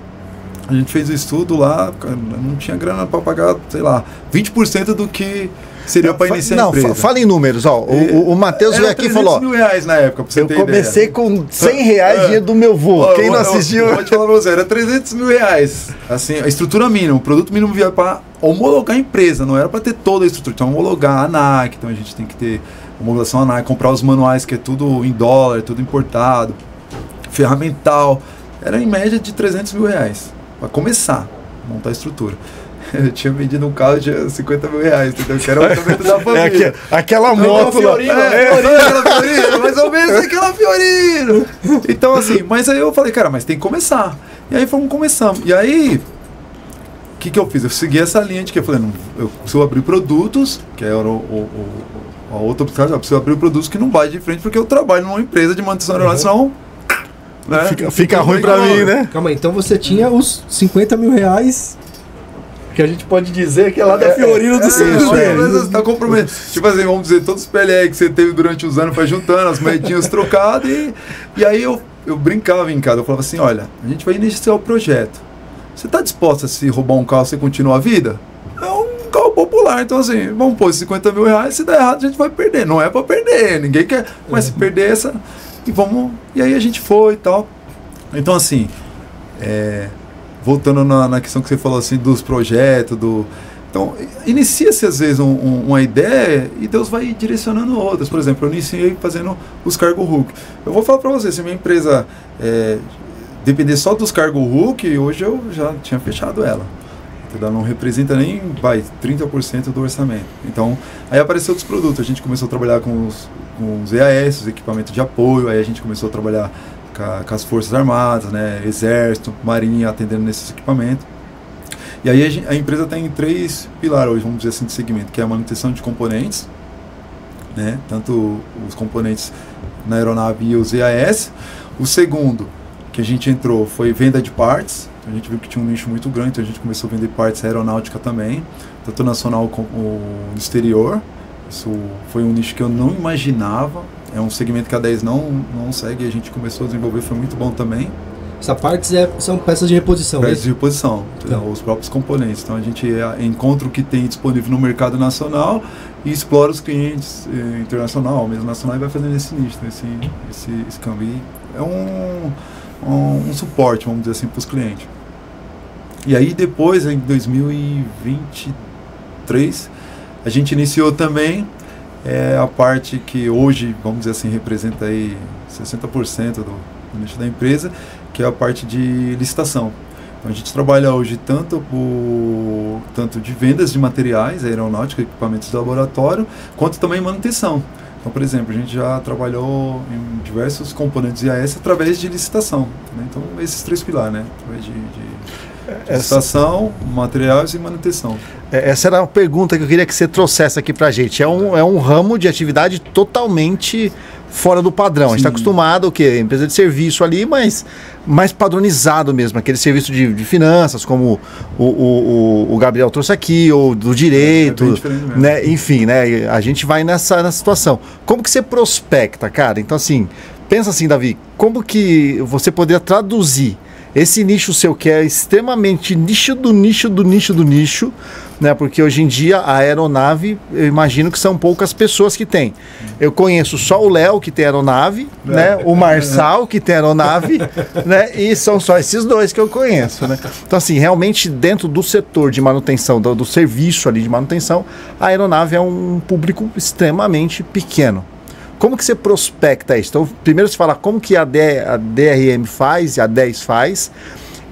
A gente fez o estudo lá, cara, não tinha grana para pagar, sei lá, 20% do que seria para iniciar a empresa. Fala em números, ó. O Matheus veio aqui e falou: R$300 mil na época, pra você ter ideia. Eu comecei com R$100 dinheiro do meu vô. Quem não assistiu? Vou te falar pra você, era R$300 mil. Assim, a estrutura mínima, o produto mínimo via para homologar a empresa, não era para ter toda a estrutura. Então, homologar a ANAC, então a gente tem que ter homologação ANAC, comprar os manuais, que é tudo em dólar, tudo importado, ferramental. Era em média de R$300 mil para começar a montar a estrutura. Eu tinha vendido um carro de R$50 mil, entendeu? Que era o orçamento da família. Aquela moto lá. Aquela Fiorino, mais ou menos aquela Fiorino. Então, assim, mas aí eu falei, cara, mas tem que começar. E aí começamos. E aí, o que eu fiz? Eu segui essa linha de que eu falei, eu preciso abrir produtos, que era a outra opção, eu preciso abrir produtos que não vai de frente, porque eu trabalho numa empresa de manutenção aeronáutica, senão... Né? Fica ruim pra mim, né? Calma aí, então você tinha os R$50 mil que a gente pode dizer que é lá da Fiorino do Centro. Você tá comprometido. Tipo assim, vamos dizer, todos os PLR que você teve durante os anos, foi juntando as moedinhas trocadas e aí eu brincava em casa, eu falava assim, olha, a gente vai iniciar o projeto. Você tá disposto a se roubar um carro, você continua a vida? É um carro popular, então assim, vamos pôr R$50 mil, se der errado a gente vai perder. Não é pra perder, ninguém quer, mas se perder essa... E aí a gente foi e tal. Então assim, voltando na questão que você falou assim, dos projetos, então, inicia-se às vezes uma ideia e Deus vai direcionando outras. Por exemplo, eu iniciei fazendo os cargo hook. Eu vou falar para você, se minha empresa depender só dos cargo hook, hoje eu já tinha fechado ela. Ela não representa nem 30% do orçamento. Então, aí apareceu outros produtos. A gente começou a trabalhar com os EAS, os equipamentos de apoio. Aí a gente começou a trabalhar com as Forças Armadas, né, Exército, Marinha, atendendo nesses equipamentos. E aí a empresa tem 3 pilares hoje, vamos dizer assim, de segmento, que é a manutenção de componentes, né, tanto os componentes na aeronave e os EAS. O segundo, que a gente entrou, foi venda de partes. A gente viu que tinha um nicho muito grande, então a gente começou a vender partes aeronáutica também, tanto nacional como no exterior. Isso foi um nicho que eu não imaginava. É um segmento que a 10 não segue, a gente começou a desenvolver, foi muito bom também. Essas partes são peças de reposição, peças de reposição, então, os próprios componentes. Então a gente encontra o que tem disponível no mercado nacional e explora os clientes internacional, mesmo nacional, e vai fazendo esse nicho, esse câmbio. É um suporte, vamos dizer assim, para os clientes. E aí depois, em 2023, a gente iniciou também a parte que hoje, vamos dizer assim, representa aí 60% do nicho da empresa, que é a parte de licitação. Então a gente trabalha hoje tanto de vendas de materiais, aeronáutica, equipamentos de laboratório, quanto também manutenção. Então, por exemplo, a gente já trabalhou em diversos componentes IAS através de licitação, né? Então, esses 3 pilares, né? Através de licitação, materiais e manutenção. Essa era a pergunta que eu queria que você trouxesse aqui pra gente. É um ramo de atividade totalmente fora do padrão. Sim. A gente está acostumado, o quê? Empresa de serviço ali, mas mais padronizado mesmo. Aquele serviço de finanças, como o Gabriel trouxe aqui, ou do direito, né? Enfim, né? A gente vai nessa situação. Como que você prospecta, cara? Então, assim, pensa assim, Davi, como que você poderia traduzir esse nicho seu, que é extremamente nicho do nicho, né? Porque hoje em dia a aeronave, eu imagino que são poucas pessoas que tem. Eu conheço só o Léo, que tem aeronave, né? O Marçal, que tem aeronave, né? E são só esses 2 que eu conheço, né? Então, assim, realmente dentro do setor de manutenção, do serviço ali de manutenção, a aeronave é um público extremamente pequeno. Como que você prospecta isso? Então, primeiro você fala como que a DRM faz e a 10 faz,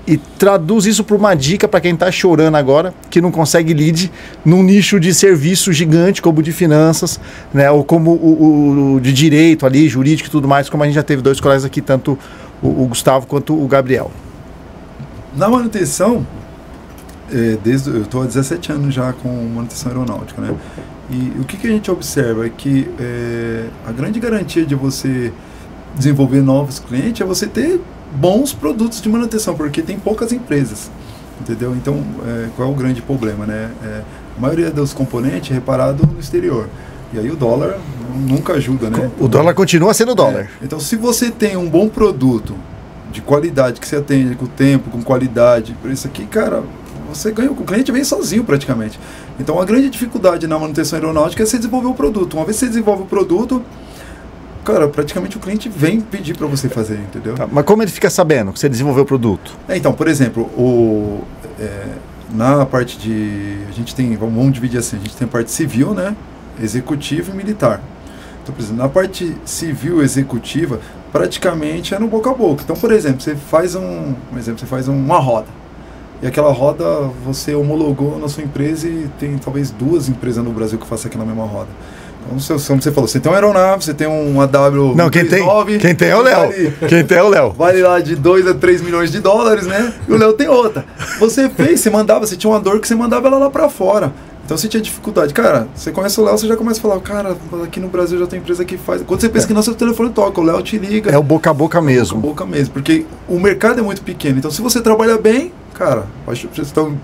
e traduz isso para uma dica para quem está chorando agora, que não consegue lead num nicho de serviço gigante, como o de finanças, né, ou como o de direito ali, jurídico e tudo mais, como a gente já teve 2 colegas aqui, tanto o Gustavo quanto o Gabriel. Na manutenção, eu estou há 17 anos já com manutenção aeronáutica, né? E o que a gente observa é que a grande garantia de você desenvolver novos clientes é você ter bons produtos de manutenção, porque tem poucas empresas, entendeu? Então, qual é o grande problema, né? A maioria dos componentes é reparado no exterior. E aí o dólar nunca ajuda, né? O dólar continua sendo dólar. Então, se você tem um bom produto de qualidade que você atende, com tempo, com qualidade, por isso aqui, cara, você ganha, o cliente vem sozinho praticamente. Então a grande dificuldade na manutenção aeronáutica é você desenvolver o produto. Uma vez que você desenvolve o produto, cara, praticamente o cliente vem pedir para você fazer, entendeu? Tá, mas como ele fica sabendo que você desenvolveu o produto? Então, por exemplo, na parte de... A gente tem, vamos dividir assim, a gente tem a parte civil, né? Executiva e militar. Então, por exemplo, na parte civil executiva, praticamente é no boca a boca. Então, por exemplo, você faz uma roda. E aquela roda você homologou na sua empresa e tem talvez 2 empresas no Brasil que façam aquela mesma roda. Então, como você falou, você tem uma aeronave, você tem um AW. Não, quem tem é o Léo. Quem tem é o Léo. Vale lá de 2 a 3 milhões de dólares, né? E o Léo tem outra. Você fez, você tinha uma dor que você mandava ela lá pra fora. Então você tinha dificuldade. Cara, você conhece o Léo, você já começa a falar, cara, aqui no Brasil já tem empresa que faz. Quando você pensa que não, seu telefone toca, o Léo te liga. É o boca a boca mesmo. Boca a boca mesmo, porque o mercado é muito pequeno. Então se você trabalha bem, cara,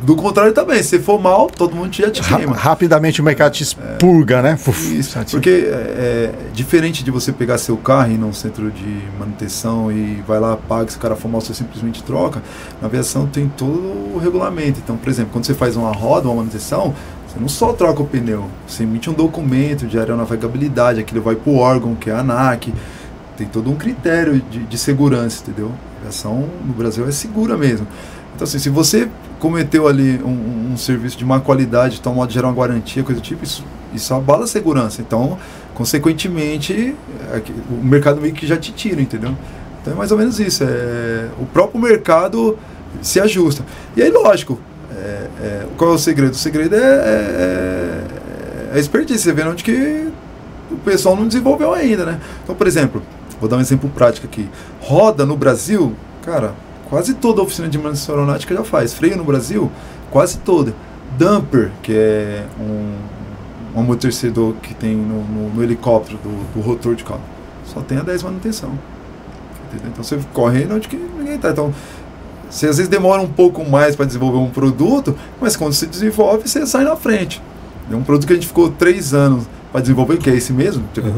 do contrário também. Se for mal, todo mundo já te queima. Rapidamente o mercado te expurga, né? Isso, porque é diferente de você pegar seu carro e ir num centro de manutenção e vai lá, paga, se o cara for mal, você simplesmente troca. Na aviação tem todo o regulamento. Então, por exemplo, quando você faz uma roda, uma manutenção, você não só troca o pneu, você emite um documento de aeronavegabilidade, aquilo vai para o órgão, que é a ANAC, tem todo um critério de segurança, entendeu? A aviação no Brasil é segura mesmo. Então, assim, se você cometeu ali um serviço de má qualidade, então modo de gerar uma garantia, coisa do tipo, isso abala a segurança. Então, consequentemente, o mercado meio que já te tira, entendeu? Então é mais ou menos isso. O próprio mercado se ajusta. E aí, lógico, qual é o segredo? O segredo é a expertise. Você vê onde que o pessoal não desenvolveu ainda, né? Então, por exemplo, vou dar um exemplo prático aqui. Roda no Brasil, cara, quase toda a oficina de manutenção aeronáutica já faz. Freio no Brasil, quase toda. Dumper, que é um amortecedor que tem no helicóptero do rotor de carro, só tem a 10 manutenção. Entendeu? Então você corre onde que ninguém tá. Então, você às vezes demora um pouco mais para desenvolver um produto, mas quando você desenvolve, você sai na frente. É um produto que a gente ficou 3 anos para desenvolver, que é esse mesmo. Teve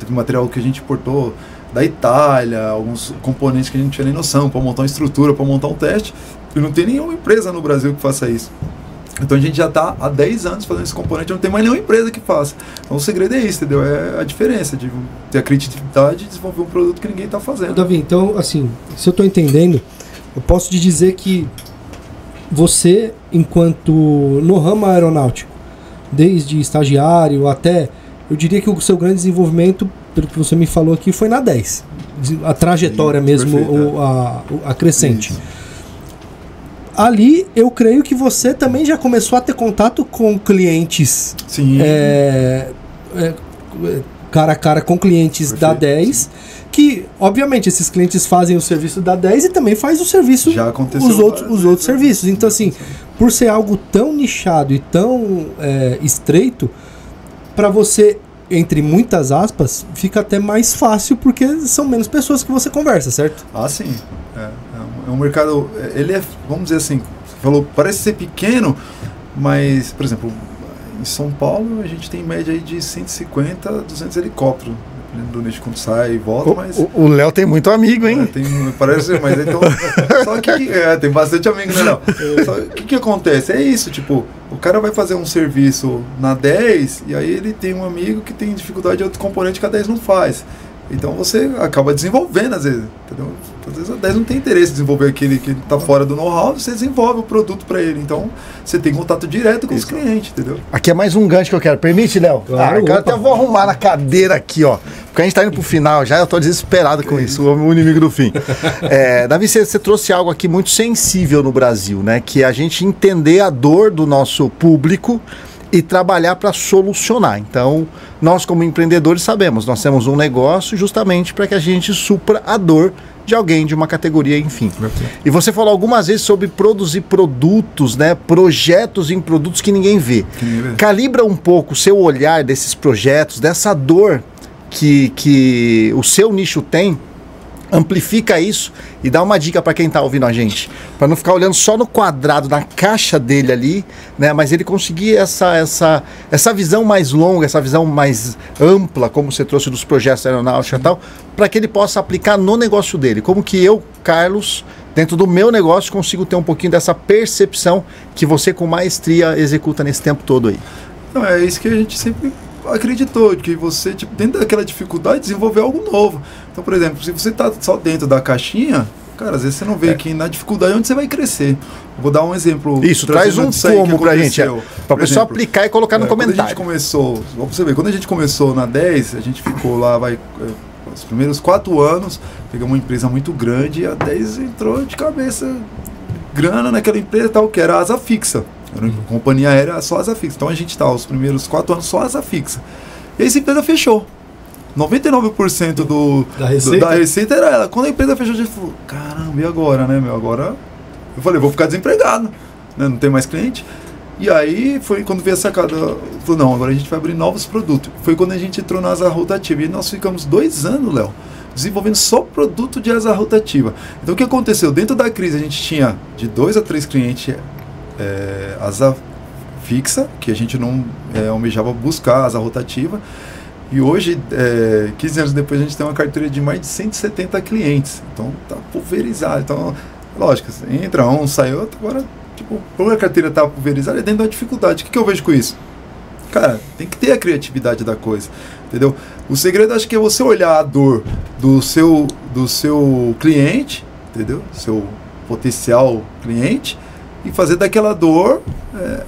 material que a gente importou da Itália, alguns componentes que a gente não tinha nem noção, para montar uma estrutura, para montar um teste. E não tem nenhuma empresa no Brasil que faça isso. Então a gente já está há 10 anos fazendo esse componente, não tem mais nenhuma empresa que faça. Então o segredo é isso, entendeu? É a diferença de ter a criatividade e desenvolver um produto que ninguém está fazendo. Davi, então, assim, se eu estou entendendo, eu posso te dizer que você, enquanto no ramo aeronáutico, desde estagiário até, eu diria que o seu grande desenvolvimento, pelo que você me falou aqui, foi na 10. A trajetória mesmo, a crescente. Isso. Ali, eu creio que você também já começou a ter contato com clientes. Sim. Cara a cara com clientes da 10, que, obviamente, esses clientes fazem o serviço da 10 e também faz o serviço, já aconteceu os outros serviços. Então, assim, por ser algo tão nichado e tão estreito, para você, entre muitas aspas, fica até mais fácil, porque são menos pessoas que você conversa, certo? Ah, sim. É um mercado, ele é, vamos dizer assim, você falou, parece ser pequeno, mas, por exemplo, em São Paulo a gente tem média aí de 150, 200 helicópteros, dependendo do nicho quando sai e volta, mas... O Léo tem muito amigo, hein? Parece, mas então... Só que tem bastante amigo, né, Léo? Só o que acontece? É isso, tipo, o cara vai fazer um serviço na 10 e aí ele tem um amigo que tem dificuldade de outro componente que a 10 não faz. Então você acaba desenvolvendo às vezes, entendeu? Às vezes a 10 não tem interesse em desenvolver aquele que está fora do know-how, você desenvolve o produto para ele. Então você tem contato direto com os clientes, entendeu? Aqui é mais um gancho que eu quero. Permite, Léo? Claro, agora até vou arrumar na cadeira aqui, ó. Porque a gente está indo pro final já, eu tô desesperado com isso, o inimigo do fim. Davi, você trouxe algo aqui muito sensível no Brasil, né? Que é a gente entender a dor do nosso público e trabalhar para solucionar. Então, nós como empreendedores sabemos, nós temos um negócio justamente para que a gente supra a dor de alguém, de uma categoria, enfim. E você falou algumas vezes sobre produzir produtos, né? Projetos em produtos que ninguém vê. Calibra um pouco o seu olhar desses projetos, dessa dor que o seu nicho tem, Amplifica isso e dá uma dica para quem está ouvindo a gente, para não ficar olhando só no quadrado, na caixa dele ali, né? Mas ele conseguir essa visão mais longa, essa visão mais ampla, como você trouxe dos projetos aeronáutica e tal, para que ele possa aplicar no negócio dele. Como que eu, Carlos, dentro do meu negócio, consigo ter um pouquinho dessa percepção que você com maestria executa nesse tempo todo aí. Não, é isso que a gente sempre acreditou, que você, tipo, dentro daquela dificuldade, desenvolver algo novo. Então, por exemplo, se você está só dentro da caixinha, cara, às vezes você não vê que na dificuldade onde você vai crescer. Vou dar um exemplo. Isso, traz um fomo pra gente, para o pessoal aplicar e colocar no comentário. Quando a gente começou, vamos ver, quando a gente começou na 10, a gente ficou lá, os primeiros 4 anos, pegamos uma empresa muito grande e a 10 entrou de cabeça, grana naquela empresa tal, que era asa fixa. Era uma companhia aérea só asa fixa. Então a gente estava os primeiros 4 anos só asa fixa. E essa empresa fechou. 99% da receita era ela. Quando a empresa fechou, a gente falou, caramba, e agora, né, meu? Agora eu falei, vou ficar desempregado, né? Não tem mais cliente. E aí foi quando veio a sacada, falou, não, agora a gente vai abrir novos produtos. Foi quando a gente entrou na asa rotativa. E nós ficamos 2 anos, Léo, desenvolvendo só produto de asa rotativa. Então o que aconteceu? Dentro da crise a gente tinha de 2 a 3 clientes asa fixa, que a gente não almejava buscar asa rotativa. E hoje, 15 anos depois, a gente tem uma carteira de mais de 170 clientes. Então tá pulverizado. Então, lógico, entra um, sai outro. Agora, tipo, como a carteira tá pulverizada, é dentro da dificuldade. O que eu vejo com isso? Cara, tem que ter a criatividade da coisa, entendeu? O segredo, acho que é você olhar a dor do seu cliente, entendeu? Seu potencial cliente, e fazer daquela dor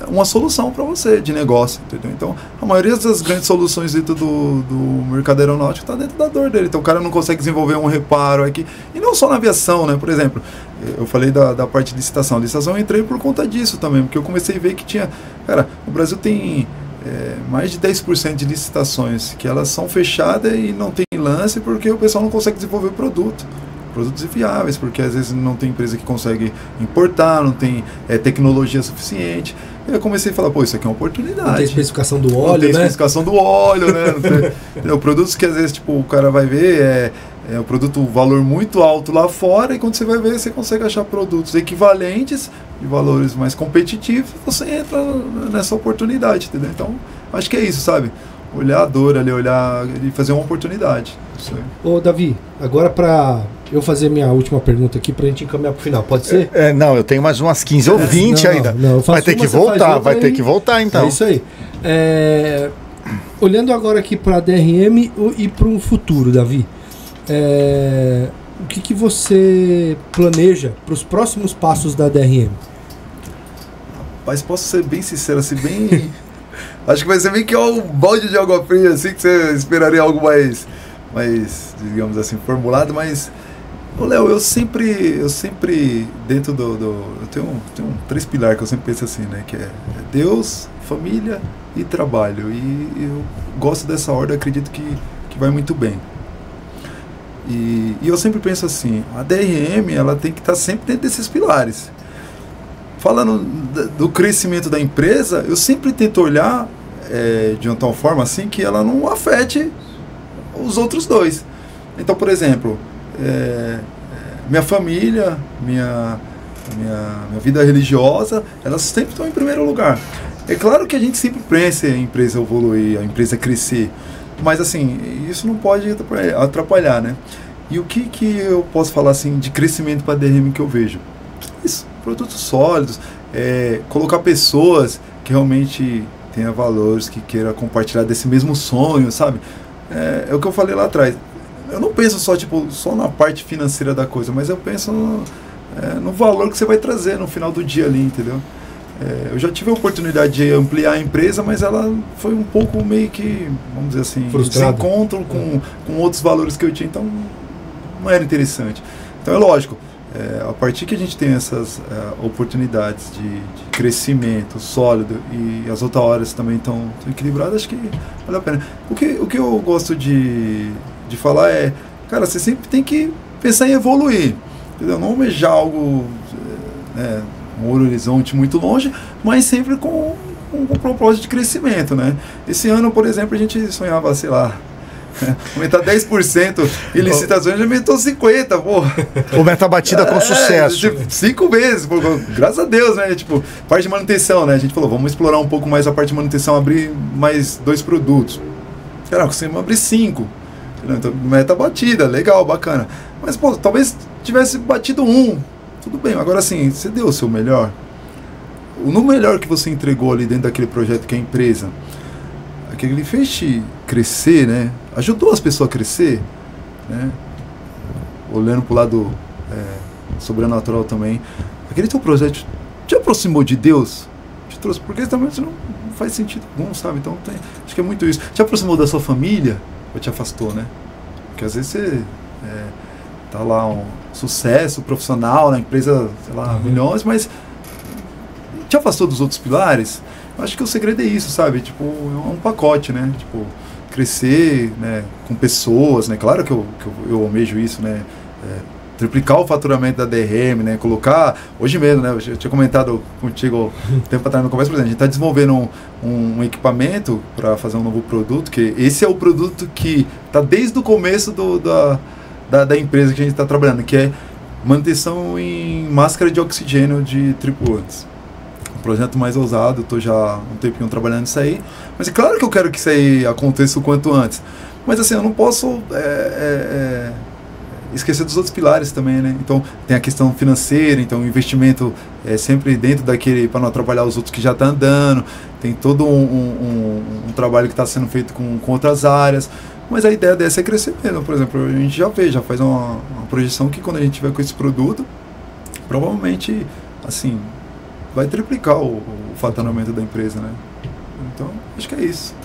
uma solução para você de negócio, entendeu? Então, a maioria das grandes soluções dentro do mercado aeronáutico está dentro da dor dele. Então, o cara não consegue desenvolver um reparo aqui. E não só na aviação, né? Por exemplo, eu falei da parte de licitação. A licitação eu entrei por conta disso também, porque eu comecei a ver que tinha... Cara, o Brasil tem mais de 10% de licitações que elas são fechadas e não tem lance porque o pessoal não consegue desenvolver produtos inviáveis, porque às vezes não tem empresa que consegue importar, não tem tecnologia suficiente. E eu comecei a falar, pô, isso aqui é uma oportunidade. Não tem especificação do óleo, não tem especificação do óleo, né? Não tem, produtos que às vezes tipo, o cara vai ver é um produto valor muito alto lá fora, e quando você vai ver, você consegue achar produtos equivalentes de valores mais competitivos, você entra nessa oportunidade, entendeu? Então, acho que é isso, sabe? Olhar a dor ali, olhar e fazer uma oportunidade. Ô, Davi, agora para eu fazer minha última pergunta aqui pra gente encaminhar pro final, pode ser? Não, eu tenho mais umas 15 ou 20 ainda. Não, vai ter que voltar, ter que voltar então. É isso aí. Olhando agora aqui pra DRM e para um futuro, Davi, o que você planeja para os próximos passos da DRM? Mas posso ser bem sincero, assim, bem... Acho que vai ser meio que um balde de água fria, assim, que você esperaria algo mais digamos assim, formulado, mas... Ô, Léo, eu sempre dentro eu tenho 3 pilares que eu sempre penso assim, né, que é Deus, família e trabalho, e eu gosto dessa ordem, acredito que vai muito bem. E eu sempre penso assim, a DRM, ela tem que estar sempre dentro desses pilares. Falando do crescimento da empresa, eu sempre tento olhar de uma tal forma assim que ela não afete os outros 2. Então, por exemplo, minha família, minha vida religiosa, elas sempre estão em primeiro lugar. É claro que a gente sempre pensa a empresa evoluir, a empresa crescer, mas assim, isso não pode atrapalhar, né? E o que eu posso falar assim de crescimento para a DRM que eu vejo? Isso, produtos sólidos, colocar pessoas que realmente tenham valores, que queiram compartilhar desse mesmo sonho, sabe? É o que eu falei lá atrás. Eu não penso só na parte financeira da coisa, mas eu penso no valor que você vai trazer no final do dia ali, entendeu? Eu já tive a oportunidade de ampliar a empresa, mas ela foi um pouco meio que, vamos dizer assim, desencontro com outros valores que eu tinha, então não era interessante. Então é lógico, a partir que a gente tem essas oportunidades de crescimento sólido e as outras horas também estão equilibradas, acho que vale a pena. O que eu gosto de falar cara, você sempre tem que pensar em evoluir, entendeu? Não almejar algo, um horizonte muito longe, mas sempre com um propósito de crescimento, né? Esse ano, por exemplo, a gente sonhava, sei lá, Aumentar 10% em licitações, já aumentou 50%, pô. O meta batida com sucesso. Tipo, 5 vezes, pô, graças a Deus, né? Tipo, parte de manutenção, né? A gente falou, vamos explorar um pouco mais a parte de manutenção, abrir mais 2 produtos. Cara, conseguimos abrir 5. Então, meta batida, legal, bacana. Mas, pô, talvez tivesse batido 1. Tudo bem, agora assim, você deu o seu melhor. No melhor que você entregou ali dentro daquele projeto que é a empresa, aquele fez te crescer, né? Ajudou as pessoas a crescer, né? Olhando pro lado sobrenatural também. Aquele teu projeto te aproximou de Deus? Te trouxe, porque também não faz sentido algum, sabe? Então acho que é muito isso. Te aproximou da sua família ou te afastou, né? Porque às vezes você tá lá um sucesso profissional na empresa, sei lá, milhões, mas te afastou dos outros pilares. Acho que o segredo é isso, sabe? Tipo, é um pacote, né? Tipo, crescer, né, com pessoas, né? Claro que eu almejo isso, né? Triplicar o faturamento da DRM, né? Colocar, hoje mesmo, né? Eu tinha comentado contigo tempo atrás no conversa, por exemplo, a gente está desenvolvendo um equipamento para fazer um novo produto, que esse é o produto que está desde o começo da empresa que a gente está trabalhando, que é manutenção em máscara de oxigênio de tripulantes. Projeto mais ousado, estou já há um tempinho trabalhando nisso aí, mas é claro que eu quero que isso aí aconteça o quanto antes, mas assim, eu não posso esquecer dos outros pilares também, né? Então tem a questão financeira, então o investimento é sempre dentro daquele, para não atrapalhar os outros que já estão andando, tem todo um trabalho que está sendo feito com outras áreas, mas a ideia dessa é crescer mesmo. Por exemplo, a gente já faz uma projeção que quando a gente tiver com esse produto, provavelmente, assim, vai triplicar o faturamento da empresa, né? Então, acho que é isso.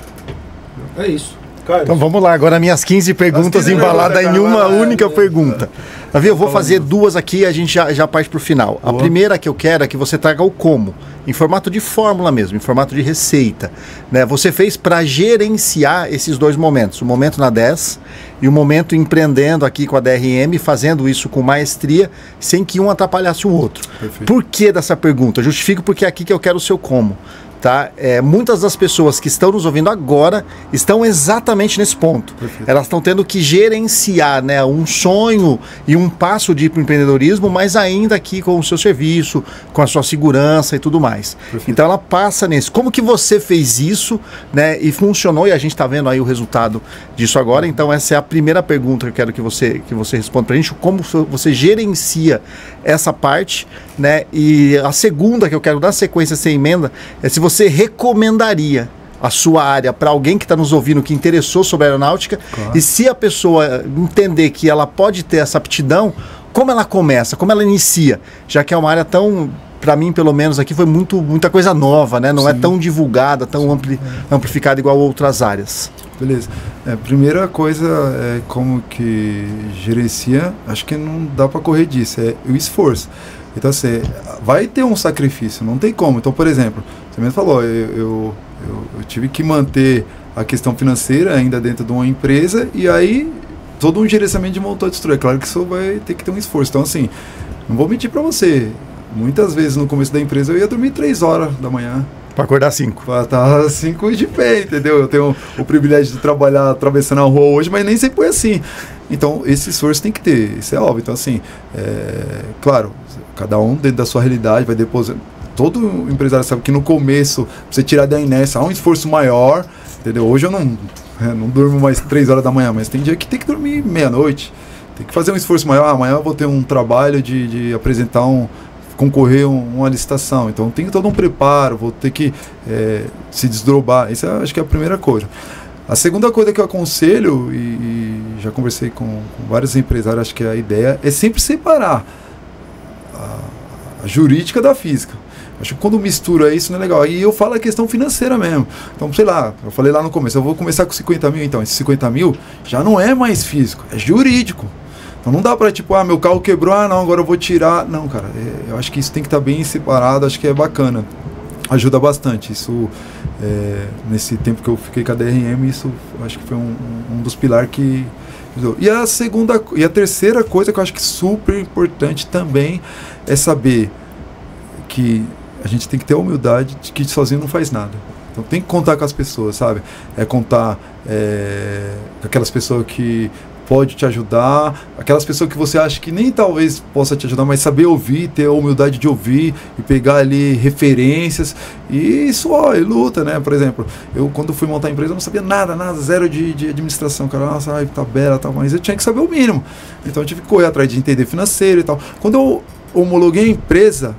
É isso. Carlos. Então vamos lá, agora minhas 15 perguntas embaladas em uma única pergunta. Davi, eu vou fazer duas aqui e a gente já parte para o final. A primeira que eu quero é que você traga o como, em formato de fórmula mesmo, em formato de receita, né? Você fez para gerenciar esses dois momentos, o momento na 10 e o momento empreendendo aqui com a DRM, fazendo isso com maestria, sem que um atrapalhasse o outro. Perfeito. Por que dessa pergunta? Justifico porque é aqui que eu quero o seu como. Tá? Muitas das pessoas que estão nos ouvindo agora estão exatamente nesse ponto. Perfeito. Elas estão tendo que gerenciar, né, um sonho e um passo de ir para o empreendedorismo, mas ainda aqui com o seu serviço, com a sua segurança e tudo mais. Perfeito. Então ela passa nesse. Como que você fez isso, né, e funcionou, e a gente está vendo aí o resultado disso agora. Então essa é a primeira pergunta que eu quero que você responda para a gente, como você gerencia essa parte, né? E a segunda que eu quero dar sequência sem emenda é se você recomendaria a sua área para alguém que está nos ouvindo, que interessou sobre a aeronáutica, claro. E se a pessoa entender que ela pode ter essa aptidão, como ela começa, como ela inicia, já que é uma área tão, para mim pelo menos aqui, foi muita coisa nova, né? Não Sim. é tão divulgada, tão amplificada igual outras áreas. Beleza. Primeira coisa é como que gerencia, acho que não dá para correr disso, é o esforço. Então, assim, vai ter um sacrifício, não tem como. Então, por exemplo, você mesmo falou, eu tive que manter a questão financeira ainda dentro de uma empresa e aí todo um gerenciamento de motor destruir. É claro que isso vai ter que ter um esforço. Então, assim, não vou mentir para você, muitas vezes no começo da empresa eu ia dormir 3 horas da manhã. Para acordar 5. Para estar 5 de pé, entendeu? Eu tenho o privilégio de trabalhar atravessando a rua hoje, mas nem sempre foi assim. Então, esse esforço tem que ter, isso é óbvio. Então, assim, claro, cada um dentro da sua realidade vai depositar. Todo empresário sabe que no começo, pra você tirar da inércia, há um esforço maior, entendeu? Hoje eu não durmo mais 3 horas da manhã, mas tem dia que tem que dormir meia-noite. Tem que fazer um esforço maior. Amanhã eu vou ter um trabalho de apresentar concorrer uma licitação, então tem todo um preparo, vou ter que se desdobrar. Isso acho que é a primeira coisa. A segunda coisa que eu aconselho, e já conversei com vários empresários, acho que a ideia é sempre separar a jurídica da física. Acho que quando mistura isso não é legal. E eu falo a questão financeira mesmo. Então, sei lá, eu falei lá no começo, eu vou começar com 50 mil, então esse 50 mil já não é mais físico, é jurídico. Então não dá pra tipo, meu carro quebrou, não, agora eu vou tirar. Não, cara, eu acho que isso tem que estar bem separado, acho que é bacana. Ajuda bastante. Isso, nesse tempo que eu fiquei com a DRM, isso acho que foi um dos pilares que ajudou. E a terceira coisa que eu acho que é super importante também é saber que a gente tem que ter a humildade de que sozinho não faz nada. Então tem que contar com as pessoas, sabe? Contar com aquelas pessoas que pode te ajudar, aquelas pessoas que você acha que nem talvez possa te ajudar, mas saber ouvir, ter a humildade de ouvir e pegar ali referências, e isso, é luta, né? Por exemplo, eu quando fui montar a empresa, eu não sabia nada, zero de administração, cara, nossa, tabela, tal, mas eu tinha que saber o mínimo, então eu tive que correr atrás de entender financeiro e tal. Quando eu homologuei a empresa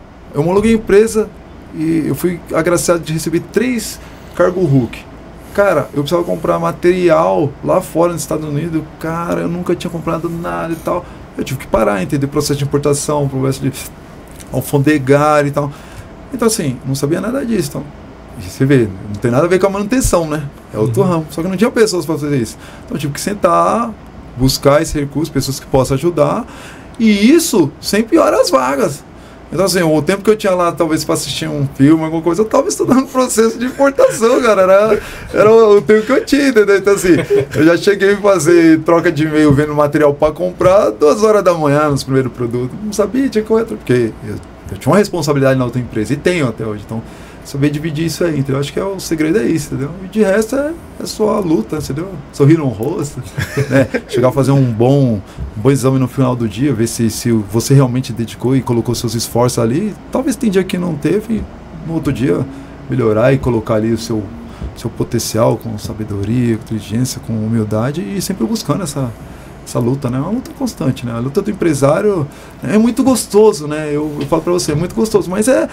e eu fui agraciado de receber 3 cargo Hulk. Cara, eu precisava comprar material lá fora nos Estados Unidos. Cara, eu nunca tinha comprado nada e tal. Eu tive que parar, entender o processo de importação, o processo de alfandegar e tal. Então, assim, não sabia nada disso. Então, você vê, não tem nada a ver com a manutenção, né? É outro ramo. Só que não tinha pessoas para fazer isso. Então, eu tive que sentar, buscar esse recurso, pessoas que possam ajudar. E isso sem piora as vagas. Então, assim, o tempo que eu tinha lá, talvez, para assistir um filme, alguma coisa, eu estava estudando o processo de importação, cara. Era o tempo que eu tinha, entendeu? Então, assim, eu já cheguei a fazer troca de e-mail, vendo material para comprar, 2 horas da manhã nos primeiros produtos. Não sabia, tinha que correr, porque eu tinha uma responsabilidade na outra empresa, e tenho até hoje. Então, saber dividir isso aí, entendeu? Acho que o segredo é isso, entendeu? E de resto é só a luta, entendeu? Sorrir no rosto, né? Chegar a fazer um bom exame no final do dia, ver se você realmente dedicou e colocou seus esforços ali. Talvez tem dia que não teve, no outro dia melhorar e colocar ali o seu potencial com sabedoria, com inteligência, com humildade e sempre buscando essa luta, né? É uma luta constante, né? A luta do empresário é muito gostoso, né? Eu falo pra você, é muito gostoso, mas é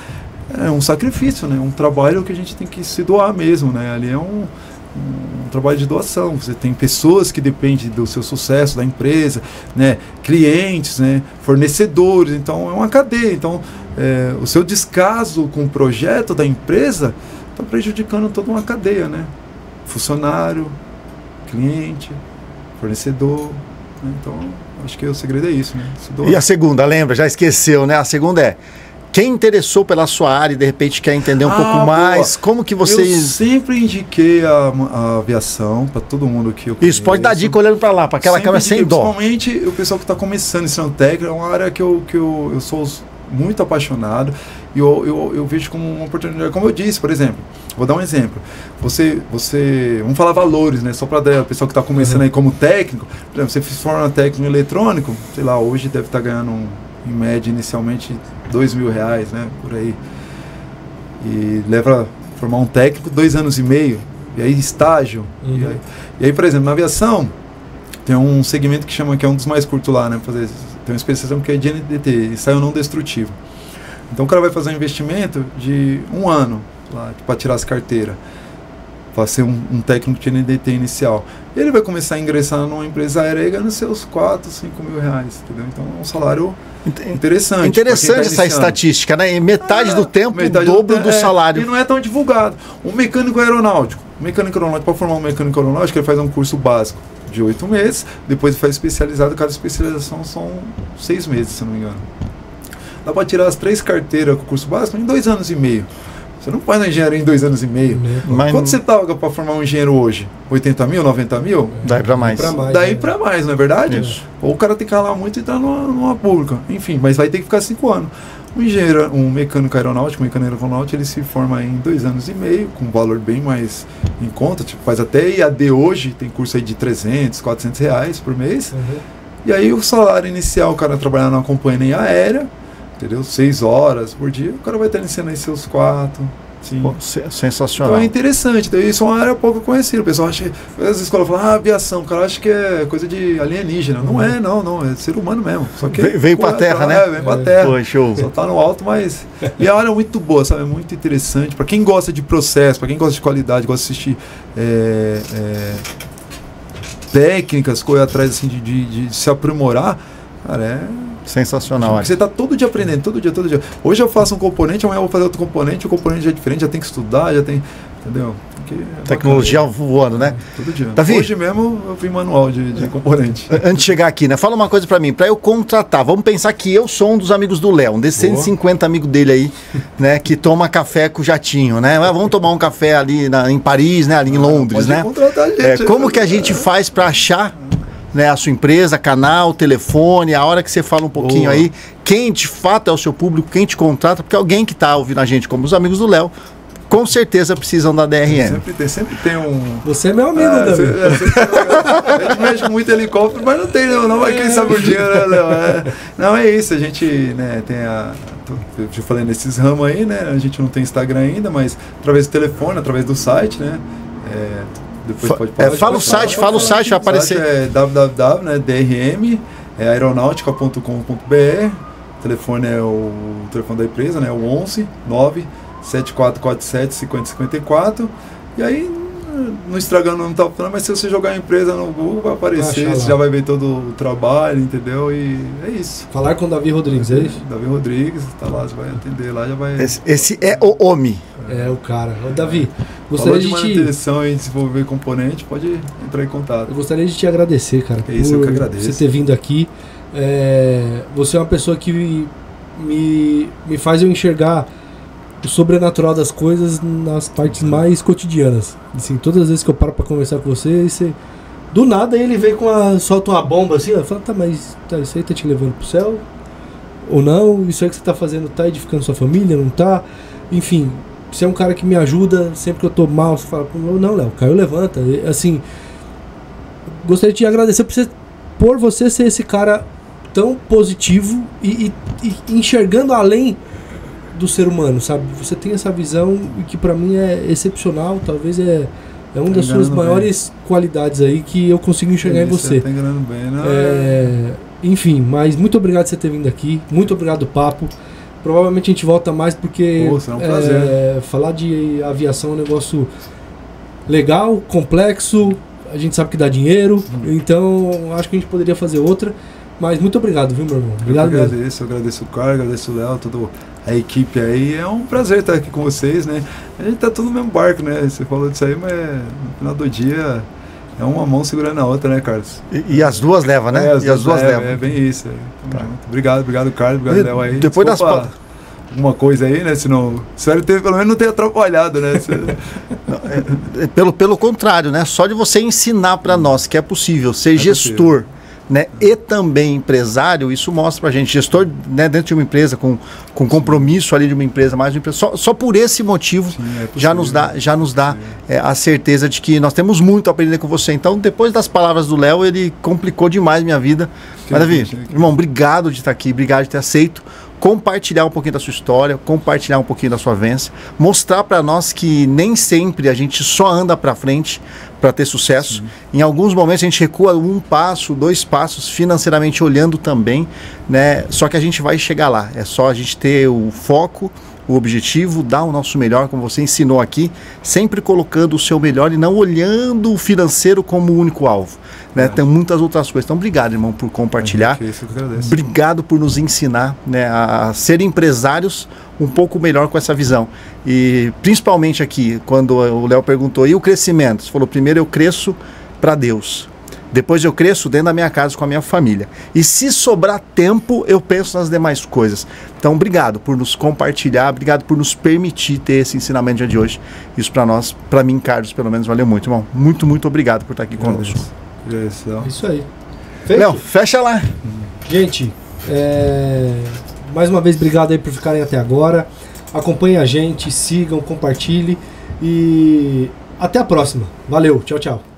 um sacrifício, né? Um trabalho que a gente tem que se doar mesmo, né? Ali é um trabalho de doação. Você tem pessoas que dependem do seu sucesso, da empresa, né? Clientes, né? Fornecedores. Então, é uma cadeia. Então, o seu descaso com o projeto da empresa está prejudicando toda uma cadeia, né? Funcionário, cliente, fornecedor. Né? Então, acho que o segredo é isso, né? Se doar. E a segunda, lembra? Já esqueceu, né? A segunda é: quem interessou pela sua área e de repente quer entender um pouco mais, como que você... Eu sempre indiquei a aviação para todo mundo que eu conheço. Isso, pode dar dica olhando para lá, para aquela câmera sem dó. Principalmente o pessoal que está começando em São Técnico, é uma área que eu sou muito apaixonado e eu vejo como uma oportunidade. Como eu disse, por exemplo, vou dar um exemplo. Você vamos falar valores, né? Só para o pessoal que está começando aí como técnico. Por exemplo, você se forma técnico eletrônico, sei lá, hoje deve estar ganhando em média, inicialmente, R$2.000, né, por aí. E leva a formar um técnico 2 anos e meio, e aí estágio. E aí, por exemplo, na aviação, tem um segmento que é um dos mais curtos lá, né, tem uma especialização que é de NDT, ensaio não destrutivo. Então o cara vai fazer um investimento de 1 ano para tirar as carteiras, para ser um técnico de NDT inicial. Ele vai começar a ingressar numa empresa aérea e ganhando seus R$4.000, R$5.000, entendeu? Então é um salário interessante. Interessante essa estatística, né? Em metade do tempo, o dobro do salário. E não é tão divulgado. Um mecânico aeronáutico, para formar um mecânico aeronáutico, ele faz um curso básico de 8 meses, depois faz especializado, cada especialização são 6 meses, se não me engano. Dá para tirar as 3 carteiras com o curso básico em 2 anos e meio. Você não faz uma engenharia em 2 anos e meio. Quanto você paga para formar um engenheiro hoje? 80 mil, 90 mil? Daí para mais. Daí para mais, não é verdade? Isso. Ou o cara tem que ralar muito e entrar numa pública. Enfim, mas vai ter que ficar 5 anos. Um engenheiro, um mecânico aeronáutico, ele se forma em 2 anos e meio, com um valor bem mais em conta. Tipo, faz até IAD hoje, tem curso aí de R$300, R$400 por mês. E aí o salário inicial, o cara trabalhar numa companhia aérea, entendeu? 6 horas por dia, o cara vai estar iniciando aí seus 4, 5. Sensacional. Então é interessante, então, isso é uma área pouco conhecida. O pessoal acha, as escolas falam, aviação, o cara acha que é coisa de alienígena. Não é, não, é ser humano mesmo. Só que veio pra terra, né? Veio pra terra. Pô, show. Só tá no alto, mas... E a área é muito boa, sabe? É muito interessante. Pra quem gosta de processo, pra quem gosta de qualidade, gosta de assistir técnicas, correr atrás assim, de se aprimorar, cara, é... sensacional. Porque você está todo dia aprendendo, todo dia. Hoje eu faço um componente, amanhã eu vou fazer outro componente, o componente já é diferente, já tem que estudar, já tem... Entendeu? Tecnologia voando, né? Todo dia. Davi, hoje mesmo eu vi manual de componente. Antes de chegar aqui, né? Fala uma coisa pra mim, pra eu contratar, vamos pensar que eu sou um dos amigos do Léo, um desses 150 amigos dele aí, né? Que toma café com o jatinho, né? Vamos tomar um café ali em Paris, né? Ali em Londres, né? Contratar a gente, como que a gente faz pra achar, né, a sua empresa, canal, telefone, a hora que você fala um pouquinho aí, quem de fato é o seu público, quem te contrata, porque alguém que está ouvindo a gente, como os amigos do Léo, com certeza precisam da DRM. Sempre tem um... Você é meu amigo, Davi. A gente mexe muito em helicóptero, mas não tem, não vai quem sabe o dia, né, Léo? Não, é isso, a gente, né, tem eu te falei nesses ramos aí, né, a gente não tem Instagram ainda, mas através do telefone, através do site, né, depois pode falar. Fala o site, vai aparecer. O site é www.drm-aeronáutica.com.br. O telefone é o telefone da empresa, né, o 11 97447 5054. E aí no Instagram não tá falando, mas se você jogar a empresa no Google vai aparecer, você já vai ver todo o trabalho, entendeu? E é isso. Falar com o Davi Rodrigues, é isso? Davi Rodrigues, tá lá, você vai atender lá, já vai... Esse é o homem. É o cara. Ô, Davi, gostaria de manutenção e desenvolver componente, pode entrar em contato. Eu gostaria de te agradecer, cara. É isso, eu que agradeço. Você ter vindo aqui. Você é uma pessoa que me faz eu enxergar o sobrenatural das coisas nas partes mais cotidianas. Assim, todas as vezes que eu paro pra conversar com você, do nada ele vem solta uma bomba assim, fala, tá, mas isso aí tá te levando pro céu? Ou não? Isso aí que você tá fazendo tá edificando sua família? Não tá? Enfim, você é um cara que me ajuda sempre que eu tô mal. Você fala, não, Léo, Caio levanta. Assim, gostaria de te agradecer por você ser esse cara tão positivo e enxergando além do ser humano, sabe? Você tem essa visão que pra mim é excepcional, talvez é uma das suas maiores qualidades aí que eu consigo enxergar em você. Tá enganando bem, não Enfim, mas muito obrigado por você ter vindo aqui, muito obrigado do papo. Provavelmente a gente volta mais porque será um prazer. Falar de aviação é um negócio legal, complexo, a gente sabe que dá dinheiro, então acho que a gente poderia fazer outra. Mas muito obrigado, viu, meu irmão? Obrigado eu agradeço o Caio, agradeço o Léo, toda a equipe aí. É um prazer estar aqui com vocês, né? A gente tá tudo no mesmo barco, né? Você falou disso aí, mas no final do dia é uma mão segurando a outra, né, Carlos? E as duas levam, né? As duas levam. É bem isso. Tá. Obrigado, Carlos, obrigado, Léo aí. Depois das alguma coisa aí, né? Senão, espero que pelo menos não tenha atrapalhado, né? Pelo contrário, né? Só de você ensinar para nós que é possível ser gestor, né, e também empresário, isso mostra pra gente, gestor, né, dentro de uma empresa, com compromisso ali de uma empresa, mais de uma empresa, só por esse motivo. Sim, já nos dá a certeza de que nós temos muito a aprender com você. Então, depois das palavras do Léo, ele complicou demais minha vida. Mas, Davi, irmão, obrigado de estar aqui, obrigado de ter aceito, compartilhar um pouquinho da sua história, compartilhar um pouquinho da sua vivência, mostrar para nós que nem sempre a gente só anda para frente para ter sucesso. Sim. Em alguns momentos a gente recua 1 passo, 2 passos, financeiramente olhando também, né? Só que a gente vai chegar lá. É só a gente ter o foco, o objetivo, dar o nosso melhor, como você ensinou aqui, sempre colocando o seu melhor e não olhando o financeiro como o único alvo. Né? Tem muitas outras coisas. Então, obrigado, irmão, por compartilhar. Obrigado por nos ensinar, né, a ser empresários um pouco melhor com essa visão. E principalmente aqui, quando o Léo perguntou, e o crescimento? Você falou, primeiro eu cresço para Deus. Depois eu cresço dentro da minha casa com a minha família. E se sobrar tempo, eu penso nas demais coisas. Então, obrigado por nos compartilhar, obrigado por nos permitir ter esse ensinamento dia de hoje. Isso para nós, para mim, Carlos, pelo menos, valeu muito, irmão. Muito, muito obrigado por estar aqui conosco. Isso aí. Léo, fecha lá. Gente, mais uma vez, obrigado aí por ficarem até agora. Acompanhem a gente, sigam, compartilhem e até a próxima. Valeu, tchau, tchau.